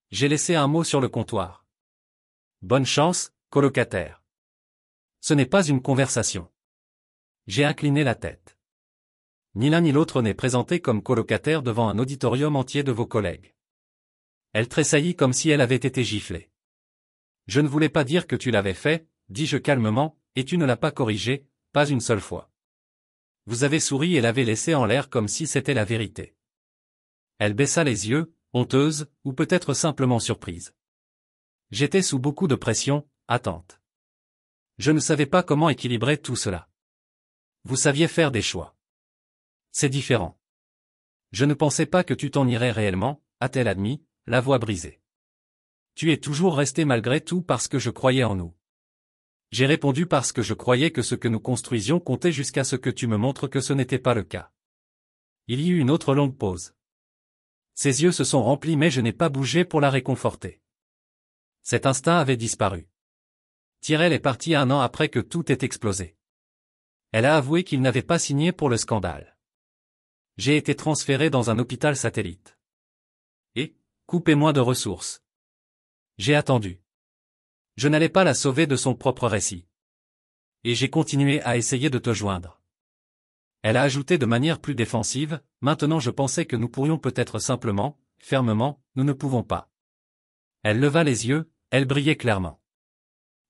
J'ai laissé un mot sur le comptoir. Bonne chance, colocataire. Ce n'est pas une conversation. J'ai incliné la tête. Ni l'un ni l'autre n'est présenté comme colocataire devant un auditorium entier de vos collègues. Elle tressaillit comme si elle avait été giflée. Je ne voulais pas dire que tu l'avais fait, dis-je calmement, et tu ne l'as pas corrigé, pas une seule fois. Vous avez souri et l'avez laissé en l'air comme si c'était la vérité. Elle baissa les yeux, honteuse, ou peut-être simplement surprise. J'étais sous beaucoup de pression, attente. Je ne savais pas comment équilibrer tout cela. Vous saviez faire des choix. C'est différent. Je ne pensais pas que tu t'en irais réellement, a-t-elle admis, la voix brisée. Tu es toujours resté malgré tout parce que je croyais en nous. J'ai répondu parce que je croyais que ce que nous construisions comptait jusqu'à ce que tu me montres que ce n'était pas le cas. Il y eut une autre longue pause. Ses yeux se sont remplis mais je n'ai pas bougé pour la réconforter. Cet instinct avait disparu. Tyrell est parti 1 an après que tout ait explosé. Elle a avoué qu'il n'avait pas signé pour le scandale. J'ai été transféré dans un hôpital satellite. Et, coupez-moi de ressources. J'ai attendu. Je n'allais pas la sauver de son propre récit. Et j'ai continué à essayer de te joindre. Elle a ajouté de manière plus défensive, maintenant je pensais que nous pourrions peut-être simplement, fermement, nous ne pouvons pas. Elle leva les yeux, elle brillait clairement.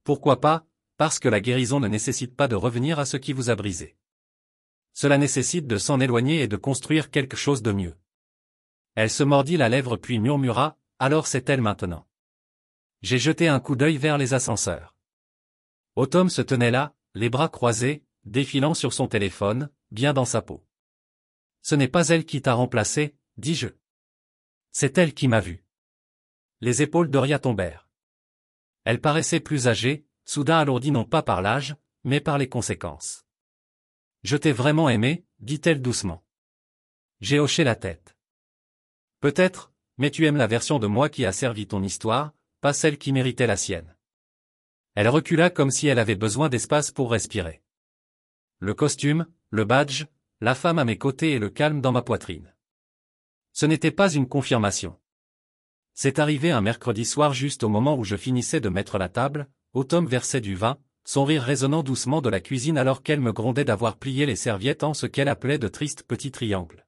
Pourquoi pas, parce que la guérison ne nécessite pas de revenir à ce qui vous a brisé. Cela nécessite de s'en éloigner et de construire quelque chose de mieux. Elle se mordit la lèvre puis murmura, alors c'est elle maintenant. J'ai jeté un coup d'œil vers les ascenseurs. Autumn se tenait là, les bras croisés, défilant sur son téléphone, bien dans sa peau. Ce n'est pas elle qui t'a remplacé, dis-je. C'est elle qui m'a vu. Les épaules d'Oria tombèrent. Elle paraissait plus âgée, soudain alourdie non pas par l'âge, mais par les conséquences. Je t'ai vraiment aimé, dit-elle doucement. J'ai hoché la tête. Peut-être, mais tu aimes la version de moi qui a servi ton histoire, pas celle qui méritait la sienne. Elle recula comme si elle avait besoin d'espace pour respirer. Le costume, le badge, la femme à mes côtés et le calme dans ma poitrine. Ce n'était pas une confirmation. C'est arrivé un mercredi soir juste au moment où je finissais de mettre la table, Autumn versait du vin, son rire résonnant doucement de la cuisine alors qu'elle me grondait d'avoir plié les serviettes en ce qu'elle appelait de tristes petits triangles.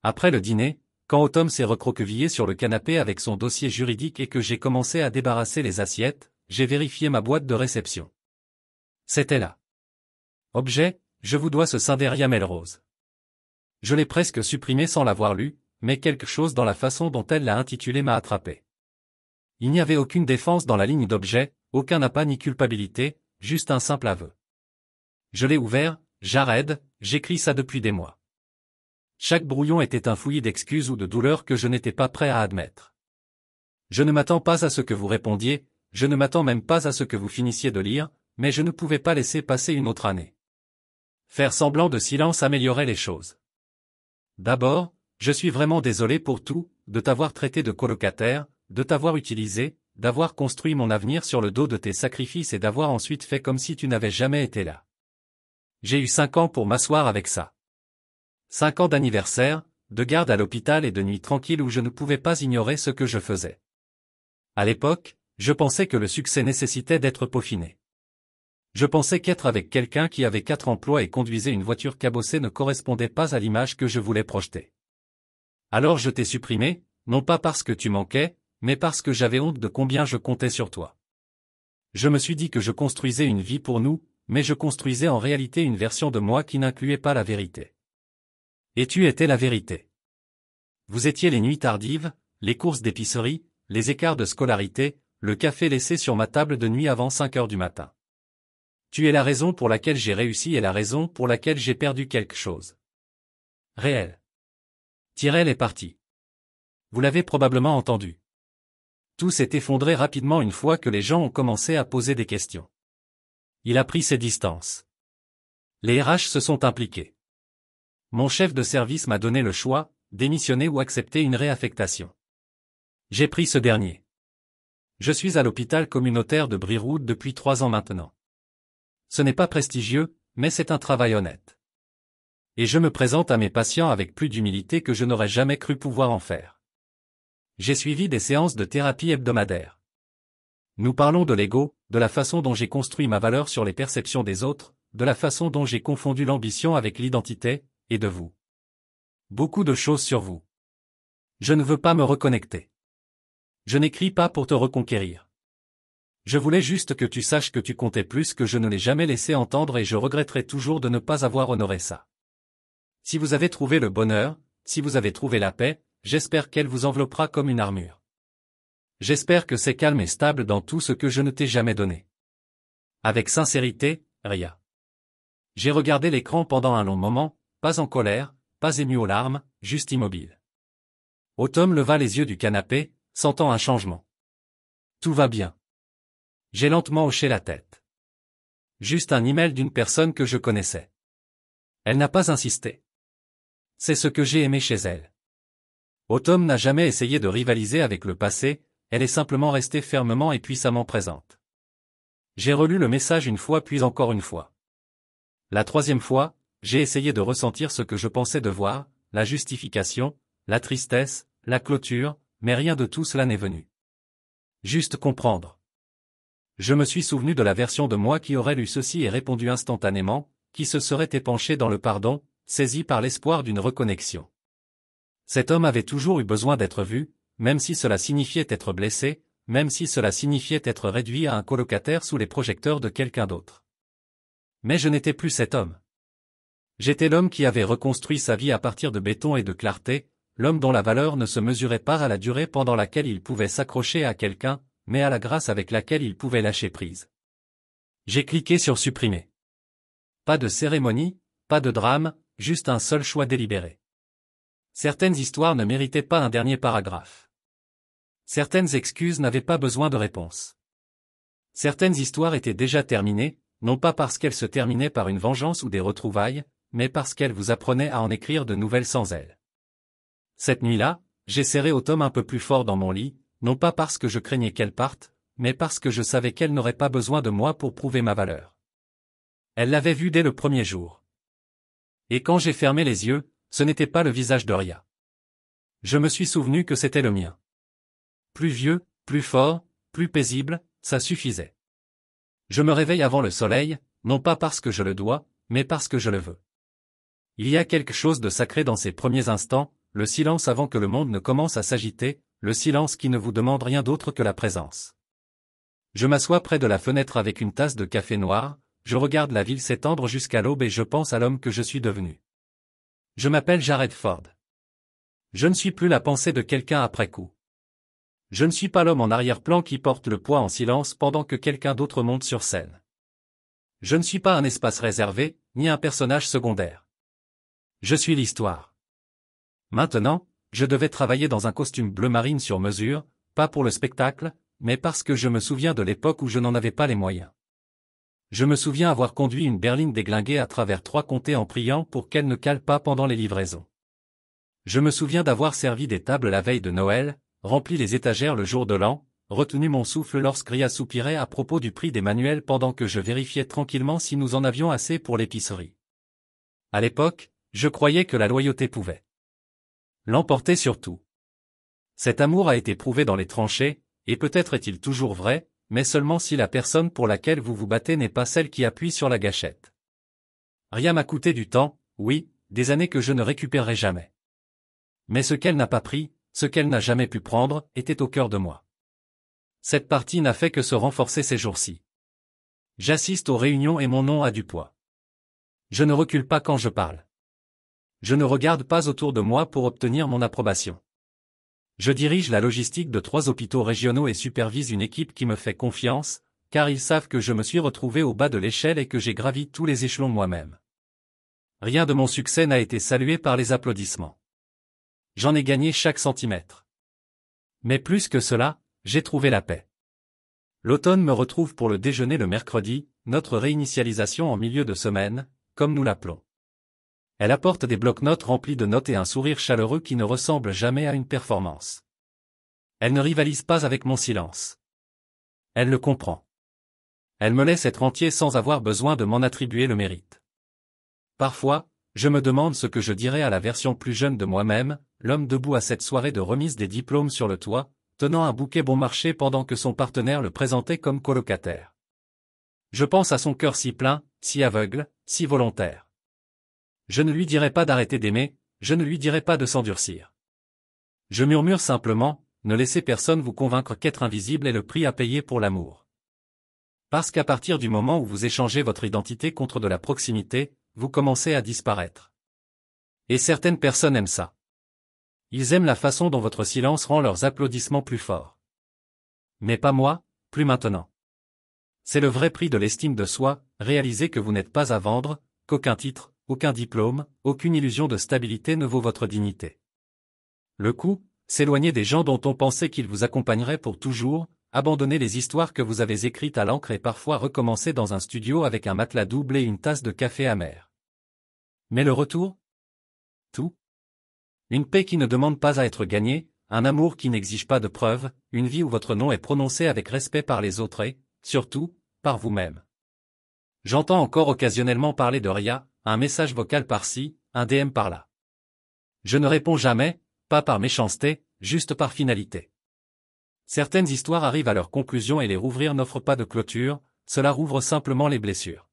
Après le dîner, quand Autumn s'est recroquevillée sur le canapé avec son dossier juridique et que j'ai commencé à débarrasser les assiettes, j'ai vérifié ma boîte de réception. C'était là. Objet, je vous dois ce Cinderia Melrose. Je l'ai presque supprimé sans l'avoir lu, mais quelque chose dans la façon dont elle l'a intitulé m'a attrapé. Il n'y avait aucune défense dans la ligne d'objet, aucun appât ni culpabilité, juste un simple aveu. Je l'ai ouvert, Jared, j'écris ça depuis des mois. Chaque brouillon était un fouillis d'excuses ou de douleurs que je n'étais pas prêt à admettre. Je ne m'attends pas à ce que vous répondiez, je ne m'attends même pas à ce que vous finissiez de lire, mais je ne pouvais pas laisser passer une autre année. Faire semblant de silence améliorait les choses. D'abord, je suis vraiment désolé pour tout, de t'avoir traité de colocataire, de t'avoir utilisé, d'avoir construit mon avenir sur le dos de tes sacrifices et d'avoir ensuite fait comme si tu n'avais jamais été là. J'ai eu 5 ans pour m'asseoir avec ça. 5 ans d'anniversaire, de garde à l'hôpital et de nuits tranquilles où je ne pouvais pas ignorer ce que je faisais. À l'époque, je pensais que le succès nécessitait d'être peaufiné. Je pensais qu'être avec quelqu'un qui avait 4 emplois et conduisait une voiture cabossée ne correspondait pas à l'image que je voulais projeter. Alors je t'ai supprimé, non pas parce que tu manquais, mais parce que j'avais honte de combien je comptais sur toi. Je me suis dit que je construisais une vie pour nous, mais je construisais en réalité une version de moi qui n'incluait pas la vérité. Et tu étais la vérité. Vous étiez les nuits tardives, les courses d'épicerie, les écarts de scolarité, le café laissé sur ma table de nuit avant 5 heures du matin. Tu es la raison pour laquelle j'ai réussi et la raison pour laquelle j'ai perdu quelque chose. Réel. Tyrell est parti. Vous l'avez probablement entendu. Tout s'est effondré rapidement une fois que les gens ont commencé à poser des questions. Il a pris ses distances. Les RH se sont impliqués. Mon chef de service m'a donné le choix, démissionner ou accepter une réaffectation. J'ai pris ce dernier. Je suis à l'hôpital communautaire de Breewood depuis 3 ans maintenant. Ce n'est pas prestigieux, mais c'est un travail honnête. Et je me présente à mes patients avec plus d'humilité que je n'aurais jamais cru pouvoir en faire. J'ai suivi des séances de thérapie hebdomadaires. Nous parlons de l'ego, de la façon dont j'ai construit ma valeur sur les perceptions des autres, de la façon dont j'ai confondu l'ambition avec l'identité, et de vous. Beaucoup de choses sur vous. Je ne veux pas me reconnecter. Je n'écris pas pour te reconquérir. Je voulais juste que tu saches que tu comptais plus que je ne l'ai jamais laissé entendre et je regretterai toujours de ne pas avoir honoré ça. Si vous avez trouvé le bonheur, si vous avez trouvé la paix, j'espère qu'elle vous enveloppera comme une armure. J'espère que c'est calme et stable dans tout ce que je ne t'ai jamais donné. Avec sincérité, Ria. J'ai regardé l'écran pendant un long moment, pas en colère, pas ému aux larmes, juste immobile. Autumn leva les yeux du canapé, sentant un changement. Tout va bien. J'ai lentement hoché la tête. Juste un email d'une personne que je connaissais. Elle n'a pas insisté. C'est ce que j'ai aimé chez elle. Autumn n'a jamais essayé de rivaliser avec le passé, elle est simplement restée fermement et puissamment présente. J'ai relu le message une fois puis encore une fois. La troisième fois, j'ai essayé de ressentir ce que je pensais devoir, la justification, la tristesse, la clôture, mais rien de tout cela n'est venu. Juste comprendre. Je me suis souvenu de la version de moi qui aurait lu ceci et répondu instantanément, qui se serait épanché dans le pardon, saisi par l'espoir d'une reconnexion. Cet homme avait toujours eu besoin d'être vu, même si cela signifiait être blessé, même si cela signifiait être réduit à un colocataire sous les projecteurs de quelqu'un d'autre. Mais je n'étais plus cet homme. J'étais l'homme qui avait reconstruit sa vie à partir de béton et de clarté, l'homme dont la valeur ne se mesurait pas à la durée pendant laquelle il pouvait s'accrocher à quelqu'un, mais à la grâce avec laquelle il pouvait lâcher prise. J'ai cliqué sur supprimer. Pas de cérémonie, pas de drame, juste un seul choix délibéré. Certaines histoires ne méritaient pas un dernier paragraphe. Certaines excuses n'avaient pas besoin de réponse. Certaines histoires étaient déjà terminées, non pas parce qu'elles se terminaient par une vengeance ou des retrouvailles, mais parce qu'elles vous apprenaient à en écrire de nouvelles sans elles. Cette nuit-là, j'ai serré Autumn un peu plus fort dans mon lit, non pas parce que je craignais qu'elle parte, mais parce que je savais qu'elle n'aurait pas besoin de moi pour prouver ma valeur. Elle l'avait vu dès le premier jour. Et quand j'ai fermé les yeux, ce n'était pas le visage de Ria. Je me suis souvenu que c'était le mien. Plus vieux, plus fort, plus paisible, ça suffisait. Je me réveille avant le soleil, non pas parce que je le dois, mais parce que je le veux. Il y a quelque chose de sacré dans ces premiers instants, le silence avant que le monde ne commence à s'agiter, le silence qui ne vous demande rien d'autre que la présence. Je m'assois près de la fenêtre avec une tasse de café noir, je regarde la ville s'étendre jusqu'à l'aube et je pense à l'homme que je suis devenu. Je m'appelle Jared Ford. Je ne suis plus la pensée de quelqu'un après coup. Je ne suis pas l'homme en arrière-plan qui porte le poids en silence pendant que quelqu'un d'autre monte sur scène. Je ne suis pas un espace réservé, ni un personnage secondaire. Je suis l'histoire. Maintenant, je devais travailler dans un costume bleu marine sur mesure, pas pour le spectacle, mais parce que je me souviens de l'époque où je n'en avais pas les moyens. Je me souviens avoir conduit une berline déglinguée à travers 3 comtés en priant pour qu'elle ne cale pas pendant les livraisons. Je me souviens d'avoir servi des tables la veille de Noël, rempli les étagères le jour de l'an, retenu mon souffle lorsque Ria soupirait à propos du prix des manuels pendant que je vérifiais tranquillement si nous en avions assez pour l'épicerie. À l'époque, je croyais que la loyauté pouvait l'emporter sur tout. Cet amour a été prouvé dans les tranchées, et peut-être est-il toujours vrai, mais seulement si la personne pour laquelle vous vous battez n'est pas celle qui appuie sur la gâchette. Ria m'a coûté du temps, oui, des années que je ne récupérerai jamais. Mais ce qu'elle n'a pas pris, ce qu'elle n'a jamais pu prendre, était au cœur de moi. Cette partie n'a fait que se renforcer ces jours-ci. J'assiste aux réunions et mon nom a du poids. Je ne recule pas quand je parle. Je ne regarde pas autour de moi pour obtenir mon approbation. Je dirige la logistique de 3 hôpitaux régionaux et supervise une équipe qui me fait confiance, car ils savent que je me suis retrouvé au bas de l'échelle et que j'ai gravi tous les échelons moi-même. Rien de mon succès n'a été salué par les applaudissements. J'en ai gagné chaque centimètre. Mais plus que cela, j'ai trouvé la paix. L'automne me retrouve pour le déjeuner le mercredi, notre réinitialisation en milieu de semaine, comme nous l'appelons. Elle apporte des blocs-notes remplis de notes et un sourire chaleureux qui ne ressemble jamais à une performance. Elle ne rivalise pas avec mon silence. Elle le comprend. Elle me laisse être entier sans avoir besoin de m'en attribuer le mérite. Parfois, je me demande ce que je dirais à la version plus jeune de moi-même, l'homme debout à cette soirée de remise des diplômes sur le toit, tenant un bouquet bon marché pendant que son partenaire le présentait comme colocataire. Je pense à son cœur si plein, si aveugle, si volontaire. Je ne lui dirai pas d'arrêter d'aimer, je ne lui dirai pas de s'endurcir. Je murmure simplement, ne laissez personne vous convaincre qu'être invisible est le prix à payer pour l'amour. Parce qu'à partir du moment où vous échangez votre identité contre de la proximité, vous commencez à disparaître. Et certaines personnes aiment ça. Ils aiment la façon dont votre silence rend leurs applaudissements plus forts. Mais pas moi, plus maintenant. C'est le vrai prix de l'estime de soi, réaliser que vous n'êtes pas à vendre, qu'aucun titre, aucun diplôme, aucune illusion de stabilité ne vaut votre dignité. Le coût, s'éloigner des gens dont on pensait qu'ils vous accompagneraient pour toujours, abandonner les histoires que vous avez écrites à l'encre et parfois recommencer dans un studio avec un matelas double et une tasse de café amer. Mais le retour? Tout. Une paix qui ne demande pas à être gagnée, un amour qui n'exige pas de preuves, une vie où votre nom est prononcé avec respect par les autres et, surtout, par vous-même. J'entends encore occasionnellement parler de Ria, un message vocal par-ci, un DM par-là. Je ne réponds jamais, pas par méchanceté, juste par finalité. Certaines histoires arrivent à leur conclusion et les rouvrir n'offre pas de clôture, cela rouvre simplement les blessures.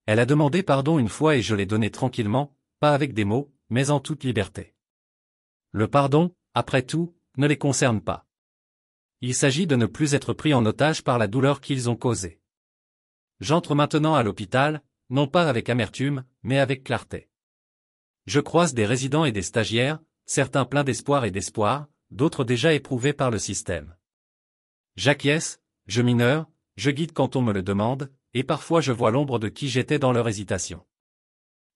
Elle a demandé pardon une fois et je l'ai donné tranquillement, pas avec des mots, mais en toute liberté. Le pardon, après tout, ne les concerne pas. Il s'agit de ne plus être pris en otage par la douleur qu'ils ont causée. J'entre maintenant à l'hôpital, non pas avec amertume, mais avec clarté. Je croise des résidents et des stagiaires, certains pleins d'espoir et d'espoir, d'autres déjà éprouvés par le système. J'acquiesce, je mineur, je guide quand on me le demande, et parfois je vois l'ombre de qui j'étais dans leur hésitation.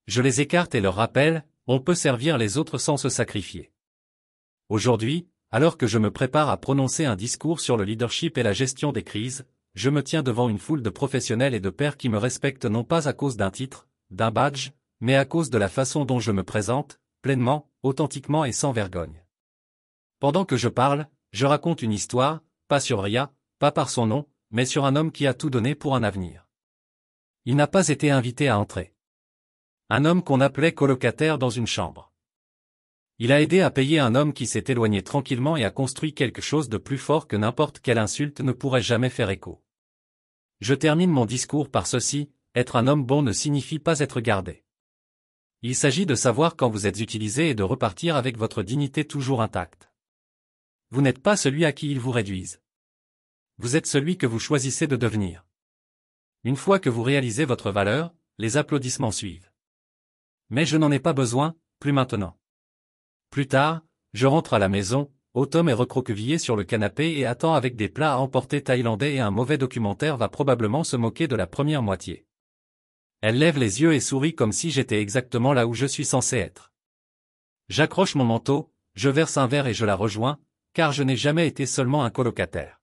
Je les écarte et leur rappelle, on peut servir les autres sans se sacrifier. Aujourd'hui, alors que je me prépare à prononcer un discours sur le leadership et la gestion des crises, je me tiens devant une foule de professionnels et de pairs qui me respectent non pas à cause d'un titre, d'un badge, mais à cause de la façon dont je me présente, pleinement, authentiquement et sans vergogne. Pendant que je parle, je raconte une histoire, pas sur Ria, pas par son nom, mais sur un homme qui a tout donné pour un avenir. Il n'a pas été invité à entrer. Un homme qu'on appelait colocataire dans une chambre. Il a aidé à payer un homme qui s'est éloigné tranquillement et a construit quelque chose de plus fort que n'importe quelle insulte ne pourrait jamais faire écho. Je termine mon discours par ceci, être un homme bon ne signifie pas être gardé. Il s'agit de savoir quand vous êtes utilisé et de repartir avec votre dignité toujours intacte. Vous n'êtes pas celui à qui ils vous réduisent. Vous êtes celui que vous choisissez de devenir. Une fois que vous réalisez votre valeur, les applaudissements suivent. Mais je n'en ai pas besoin, plus maintenant. Plus tard, je rentre à la maison, Autumn est recroquevillée sur le canapé et attend avec des plats à emporter thaïlandais et un mauvais documentaire va probablement se moquer de la première moitié. Elle lève les yeux et sourit comme si j'étais exactement là où je suis censé être. J'accroche mon manteau, je verse un verre et je la rejoins, car je n'ai jamais été seulement un colocataire.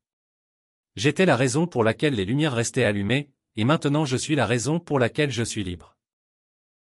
J'étais la raison pour laquelle les lumières restaient allumées, et maintenant je suis la raison pour laquelle je suis libre.